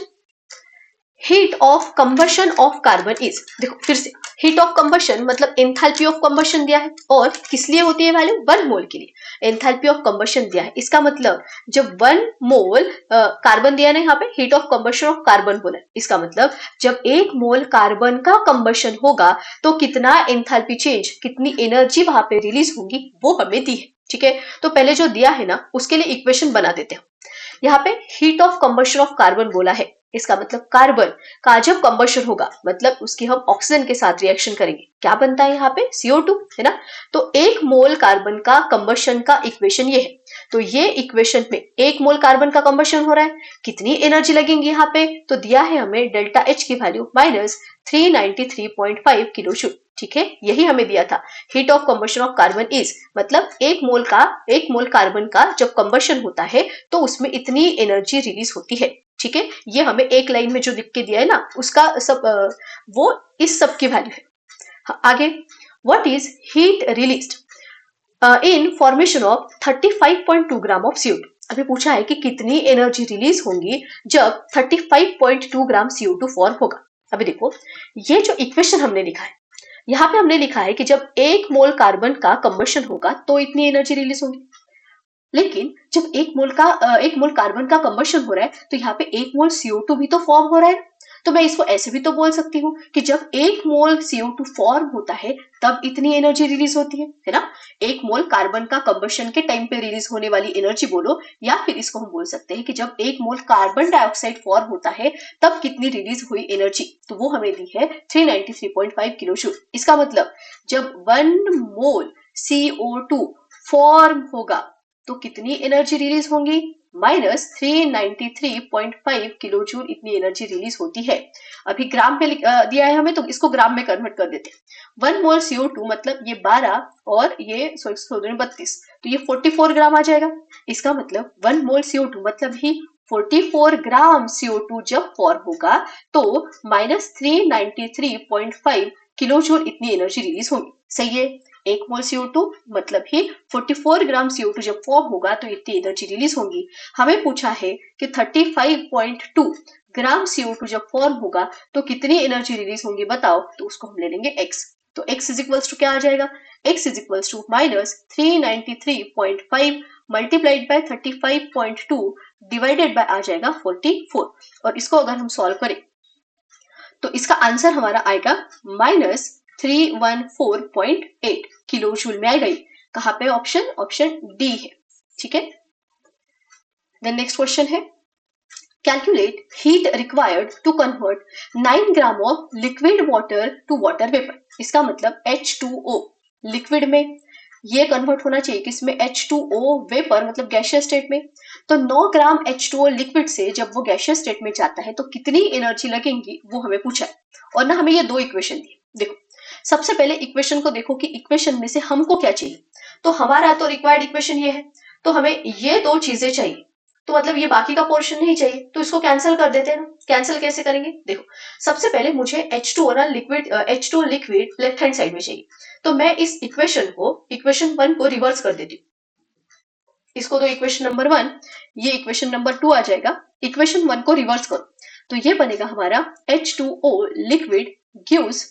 heat of combustion of carbon is, देखो फिर से हीट ऑफ कंबशन मतलब एंथैल्पी ऑफ कंबशन दिया है, और किस लिए होती है वैल्यू, 1 मोल के लिए। एंथैल्पी ऑफ कंबशन दिया है, इसका मतलब जब 1 मोल कार्बन दिया ना, यहाँ पे heat of combustion of carbon बोला है, इसका मतलब जब 1 मोल कार्बन का कंबशन होगा तो कितना एंथैल्पी चेंज, कितनी एनर्जी वहां पे रिलीज होगी, वो हमें दी है, ठीक है। तो पहले जो दिया है ना उसके लिए इक्वेशन बना देते हैं। यहाँ पे heat of combustion of carbon बोला है, इसका मतलब कार्बन का जब कंबशन होगा मतलब उसकी हम ऑक्सीजन के साथ रिएक्शन करेंगे, क्या बनता है यहाँ पे, CO2, है ना। तो 1 मोल कार्बन का कंबशन का इक्वेशन ये है। तो ये इक्वेशन में 1 मोल कार्बन का कंबशन हो रहा है, कितनी एनर्जी लगेगी यहाँ पे, तो दिया है हमें डेल्टा H की वैल्यू -393.5 किलो जूल, ठीक है, यही हमें दिया था। Heat of combustion of carbon is मतलब 1 मोल कार्बन का जब कंबशन होता है तो उसमें इतनी एनर्जी रिलीज होती है, ठीक है। ये हमें एक लाइन में जो लिख के दिया है ना उसका सब वो इस सब की वैल्यू है। आगे, what is heat released in formation of 35.2 gram of CO2। अभी पूछा है कि कितनी एनर्जी रिलीज होंगी जब 35.2 ग्राम CO2 फॉर्म होगा। अभी देखो ये जो इक्वेशन हमने लिखा है, यहाँ पे हमने लिखा है कि जब 1 मोल कार्बन का कंबशन होगा तो इतनी एनर्जी रिलीज होगी, लेकिन जब 1 मोल कार्बन का कंबशन हो रहा है तो यहाँ पे 1 मोल CO2 भी तो फॉर्म हो रहा है, तो मैं इसको ऐसे भी तो बोल सकती हूँ कि जब 1 मोल CO2 फॉर्म होता है तब इतनी एनर्जी रिलीज होती है ना। 1 मोल कार्बन का कंबशन के टाइम पे रिलीज होने वाली एनर्जी बोलो, या फिर इसको हम बोल सकते हैं कि जब 1 मोल कार्बन डाइऑक्साइड फॉर्म होता है तब कितनी रिलीज हुई एनर्जी, तो वो हमें दी है 393.5 किलो जूल। इसका मतलब जब 1 मोल CO2 फॉर्म होगा तो कितनी एनर्जी रिलीज होंगी, -393.5 किलो जूल इतनी एनर्जी रिलीज होती है। अभी ग्राम में दिया है हमें, तो इसको ग्राम में कन्वर्ट कर देते हैं। 1 मोल CO2 मतलब ये 12 और ये 32, तो ये 44 ग्राम आ जाएगा। इसका मतलब 1 मोल CO2 मतलब ही 44 ग्राम CO2 जब फॉर्म होगा तो -393.5 किलो जूल इतनी एनर्जी रिलीज होगी। सही है, 1 मोल CO2 मतलब ही 44 ग्राम CO2 जब फॉर्म होगा तो इतनी एनर्जी रिलीज होगी। हमें पूछा है कि 35.2 ग्राम CO2 जब फॉर्म होगा तो कितनी एनर्जी रिलीज होंगी बताओ, तो उसको हम ले लेंगे x। तो x इज इक्वल्स टू क्या आ जाएगा, x is equals to -393.5 multiplied by 35.2 divided by आ जाएगा 44। और इसको अगर हम सॉल्व करें तो इसका आंसर हमारा आएगा -314.8 किलो जूल में आएगा। कहाँ पे ऑप्शन डी है। ठीक है, देन नेक्स्ट क्वेश्चन है calculate heat required to convert 9 gram of liquid water to water vapour. इसका मतलब H2O लिक्विड में ये कन्वर्ट होना चाहिए किसमें, H2O वेपर मतलब गैसियस स्टेट में। तो 9 ग्राम H2O लिक्विड से जब वो गैसियस स्टेट में जाता है तो कितनी एनर्जी लगेगी वो हमें पूछा है। और ना हमें ये 2 इक्वेशन दी। देखो सबसे पहले इक्वेशन को देखो कि इक्वेशन में से हमको क्या चाहिए। तो हमारा तो रिक्वायर्ड इक्वेशन ये है, तो हमें ये 2 चीजें चाहिए, तो मतलब ये बाकी का पोर्शन नहीं चाहिए, तो इसको कैंसिल कर देते हैं ना। कैंसिल कैसे करेंगे, देखो सबसे पहले मुझे H2O ना liquid H2O liquid left hand side में चाहिए, तो मैं इस इक्वेशन 1 को रिवर्स कर देती हूँ। इसको तो इक्वेशन नंबर 1, ये इक्वेशन नंबर 2 आ जाएगा। इक्वेशन 1 को रिवर्स करो तो ये बनेगा हमारा H2O liquid gives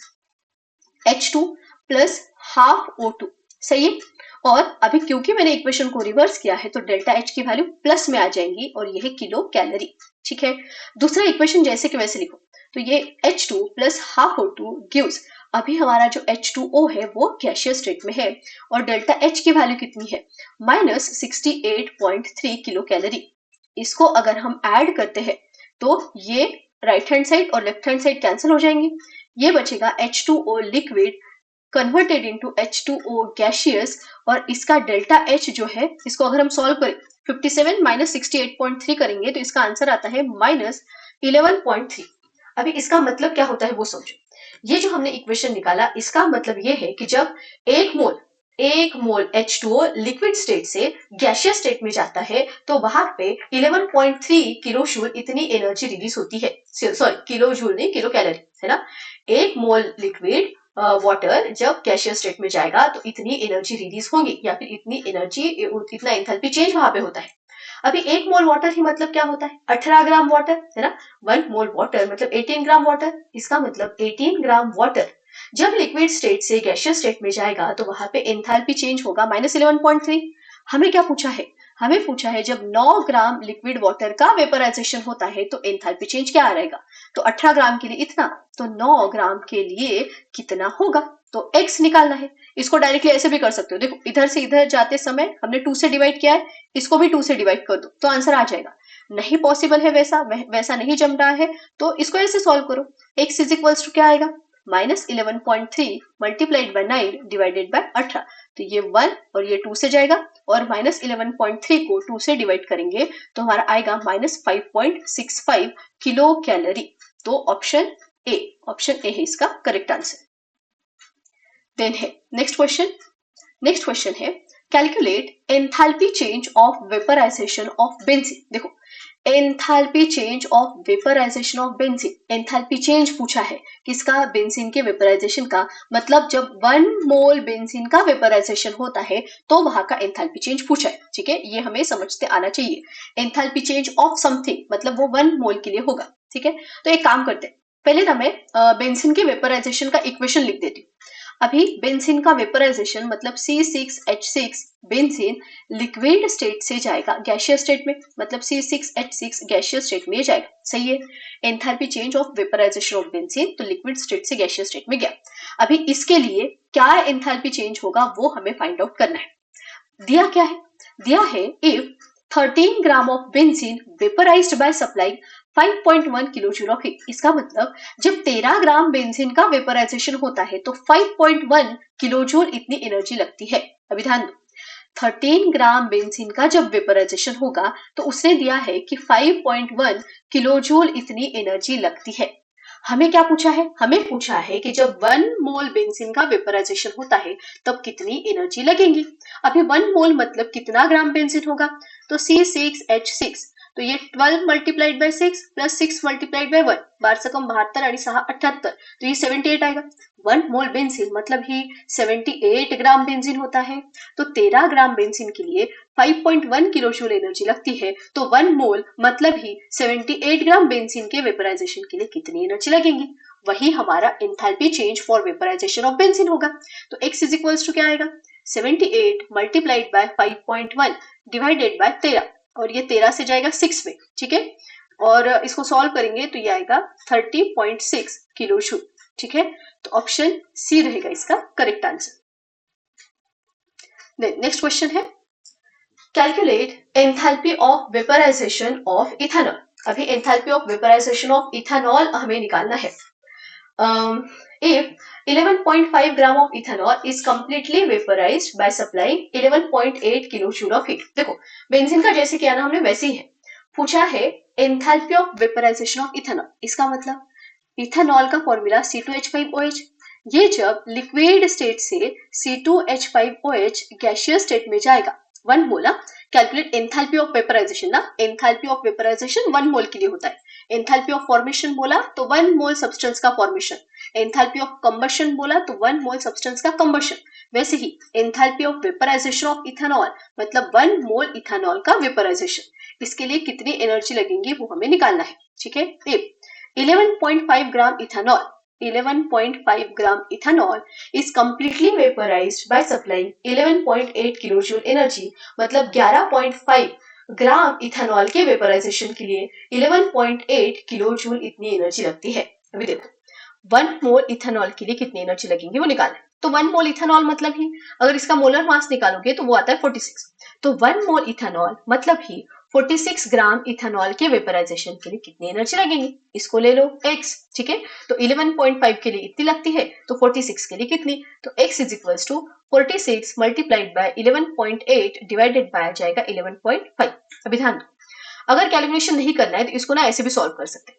H2 plus half O2। सही है, और अभी क्योंकि मैंने इक्वेशन को रिवर्स किया है तो डेल्टा H की वैल्यू प्लस में आ जाएंगी और ये है किलो कैलोरी। ठीक है, दूसरा इक्वेशन जैसे कि वैसे लिखो, तो ये H2 plus half O2 gives, अभी हमारा जो H2O है वो गैसियस स्टेट में है और डेल्टा H की वैल्यू कितनी है, -68.3 किलो कैलोरी। इसको अगर हम ऐड करते हैं तो ये राइट हैंड साइड और लेफ्ट हैंड साइड कैंसिल हो जाएंगे, ये बचेगा H2O liquid converted into H2O gaseous, और इसका डेल्टा H जो है इसको अगर हम सॉल्व करें 57 माइनस 68.3 करेंगे तो इसका आंसर आता है -11.3। अभी इसका मतलब क्या होता है वो समझो। ये जो हमने इक्वेशन निकाला इसका मतलब ये है कि जब 1 मोल H2O लिक्विड स्टेट से गैसियस स्टेट में जाता है तो वहां पे 11.3 किलो जूल इतनी एनर्जी रिलीज होती है। सॉरी किलो जूल नहीं, किलो कैलोरी है ना। 1 मोल लिक्विड वाटर जब गैसियस स्टेट में जाएगा तो इतनी एनर्जी रिलीज होगी, या फिर इतनी एनर्जी, इतना एंथैल्पी चेंज वहां पे होता है। अभी 1 मोल वाटर ही मतलब क्या होता है, 18 ग्राम वाटर है ना। 1 मोल वाटर मतलब 18 ग्राम वाटर। इसका मतलब 18 ग्राम वाटर जब लिक्विड स्टेट से गैसियस स्टेट में जाएगा तो वहां पे एंथैल्पी चेंज होगा -11.3। हमें क्या पूछा है, हमें पूछा है जब 9 ग्राम लिक्विड वाटर का वेपराइजेशन होता है तो एंथैल्पी चेंज क्या रहेगा। तो 18 ग्राम के लिए इतना, तो 9 ग्राम के लिए कितना होगा, तो x निकालना है। इसको डायरेक्टली ऐसे भी कर सकते हो, देखो इधर से इधर जाते समय हमने 2 से डिवाइड किया है, इसको भी 2 से डिवाइड कर दो तो आंसर आ जाएगा। नहीं पॉसिबल है वैसा नहीं जम रहा है तो इसको ऐसे सॉल्व करो। x इज इक्वल्स टू क्या आएगा, -11.3 मल्टीप्लाइड बाय 9 डिवाइडेड बाय 18। तो ये 1 और ये 2 से जाएगा और -11.3 को 2 से डिवाइड करेंगे तो हमारा आएगा -5.65 किलो कैलोरी। तो ऑप्शन ए है इसका करेक्ट आंसर। देन है नेक्स्ट क्वेश्चन है calculate enthalpy change of vaporisation of benzene. देखो enthalpy change of vaporisation of benzene, enthalpy change पूछा है किसका, बेंजीन के वेपराइजेशन का। मतलब जब 1 मोल बेंजीन का वेपराइजेशन होता है तो वहां का एंथैल्पी चेंज पूछा है। ठीक है, ये हमें समझते आना चाहिए। एंथैल्पी चेंज ऑफ समथिंग मतलब वो 1 मोल के लिए होगा। ठीक है, तो एक काम करते हैं, पहले ना मैं बेंजीन के वेपराइजेशन का इक्वेशन लिख देती हूँ। अभी बेंजीन का वेपराइजेशन मतलब C6H6 बेंजीन लिक्विड स्टेट से जाएगा गैसियस स्टेट में, मतलब C6H6 गैसियस स्टेट में जाएगा, सही है। Enthalpy change of vaporisation of benzene, तो लिक्विड स्टेट से गैसियस स्टेट में गया। अभी इसके लिए क्या एंथैल्पी चेंज होगा वो हमें फाइंड आउट करना है। दिया क्या है, दिया है if 13 gram of benzene vaporized by supplying 5.1 kilo joule of heat. इसका मतलब जब 13 ग्राम बेंजीन का वेपराइजेशन होता है तो 5.1 किलो जूल इतनी एनर्जी लगती है। अभी ध्यान दो, 13 ग्राम बेंजीन का जब वेपराइजेशन होगा तो उसने दिया है कि 5.1 किलो जूल इतनी एनर्जी लगती है। हमें क्या पूछा है, हमें पूछा है कि जब 1 मोल बेंजीन का वेपराइजेशन होता है तब कितनी एनर्जी लगेगी। अभी 1 मोल मतलब कितना ग्राम बेंजीन होगा, तो C6H6, तो ये 12 multiplied by 6 plus 6 multiplied by 1, 12 72 आणि 6 78, तो ये 78 आएगा। 1 मोल बेंजीन मतलब ही 78 ग्राम बेंजीन होता है, तो 13 ग्राम बेंजीन के लिए 5.1 किलो जूल एनर्जी लगती है, तो 1 मोल मतलब ही 78 ग्राम बेंजीन के वेपराइजेशन के लिए कितनी एनर्जी लगेगी, वही हमारा enthalpy change for vaporisation of benzene होगा। तो x इज इक्वल्स टू क्या आएगा, 78 मल्टीप्लाइड बाय 5.1 डिवाइडेड बाय 13, और ये 13 से जाएगा 6 में, ठीक है, और इसको सॉल्व करेंगे तो ये आएगा 30.6 किलो जूल, ठीक है। तो ऑप्शन सी रहेगा इसका करेक्ट आंसर। नेक्स्ट क्वेश्चन है calculate enthalpy of vaporisation of ethanol. अभी enthalpy of vaporisation of ethanol हमें निकालना है। if 11.5 gram of ethanol is completely vaporized by supplying 11.8 kilojoule of heat। देखो बेंजीन का जैसे किया ना हमने वैसे ही है, पूछा है enthalpy of vaporisation of ethanol. इसका मतलब इथेनॉल का फॉर्मूला C2H5OH, ये जब लिक्विड स्टेट से C2H5OH गैसियस स्टेट में जाएगा 1 मोल, कैलकुलेट एंथैल्पी ऑफ वेपराइजेशन ना, एंथैल्पी ऑफ वेपराइजेशन 1 मोल के लिए होता है। एंथैल्पी ऑफ फॉर्मेशन बोला तो 1 मोल सब्सटेंस का फॉर्मेशन, एंथैल्पी ऑफ कंबशन बोला तो 1 मोल सब्सटेंस का कंबशन। वैसे ही enthalpy of vaporisation of ethanol मतलब 1 मोल इथेनॉल का वेपराइजेशन, इसके लिए कितनी एनर्जी लगेंगी वो हमें निकालना है, ठीक है। 11.5 ग्राम ethanol, 11.5 gram ethanol is completely vaporized by supplying 11.8 kilojoule energy, मतलब 11.5 ग्राम इथेनॉल के वेपराइजेशन के लिए 11.8 किलोजूल इतनी एनर्जी लगती है। अभी देखो 1 मोल इथेनॉल के लिए कितनी एनर्जी लगेगी वो निकालना है। तो 1 मोल इथेनॉल मतलब ही अगर इसका मोलर मास निकालोगे तो वो आता है 46, तो 1 मोल इथेनॉल मतलब ही 46 ग्राम इथेनॉल के वेपराइजेशन के लिए कितनी एनर्जी लगेगी, इसको ले लो x, ठीक है। तो 11.5 के लिए इतनी लगती है, तो 46 के लिए कितनी, तो x is equals to 46 multiplied by 11.8 divided by जाएगा 11.5। अभी ध्यान दो, अगर कैलकुलेशन नहीं करना है तो इसको ना ऐसे भी सॉल्व कर सकते हैं।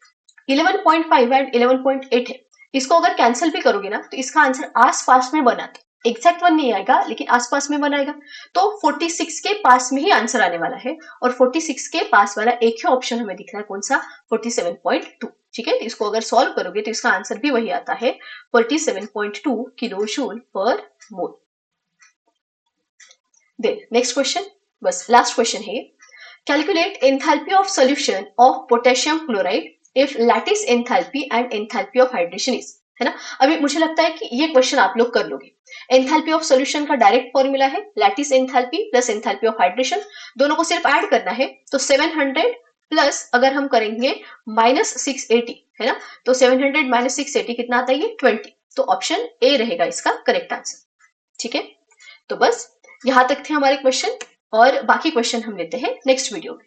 11.5 एंड 11.8 है, इसको अगर कैंसिल भी करोगे ना तो इसका आंसर आस पास में बना, एग्जैक्ट वन नहीं आएगा लेकिन आसपास में बनाएगा, तो 46 के पास में ही आंसर आने वाला है, और 46 के पास वाला एक ही ऑप्शन हमें दिख रहा है, कौन सा, 47.2, ठीक है। इसको अगर सॉल्व करोगे तो इसका आंसर भी वही आता है 47.2 किलो जूल पर मोल। नेक्स्ट क्वेश्चन, बस लास्ट क्वेश्चन है, calculate enthalpy of solution of potassium chloride if lattice enthalpy and enthalpy of hydration is, है ना। अभी मुझे लगता है कि ये क्वेश्चन आप लोग कर लोगे। एंथैल्पी ऑफ सॉल्यूशन का डायरेक्ट फॉर्मूला है lattice enthalpy plus enthalpy of hydration, दोनों को सिर्फ ऐड करना है, तो 700 प्लस अगर हम करेंगे -680, है ना, तो 700 माइनस 680 कितना आता है, ये 20, तो ऑप्शन ए रहेगा इसका करेक्ट आंसर, ठीक है। तो बस यहां तक थे हमारे क्वेश्चन, और बाकी क्वेश्चन हम लेते हैं नेक्स्ट वीडियो में।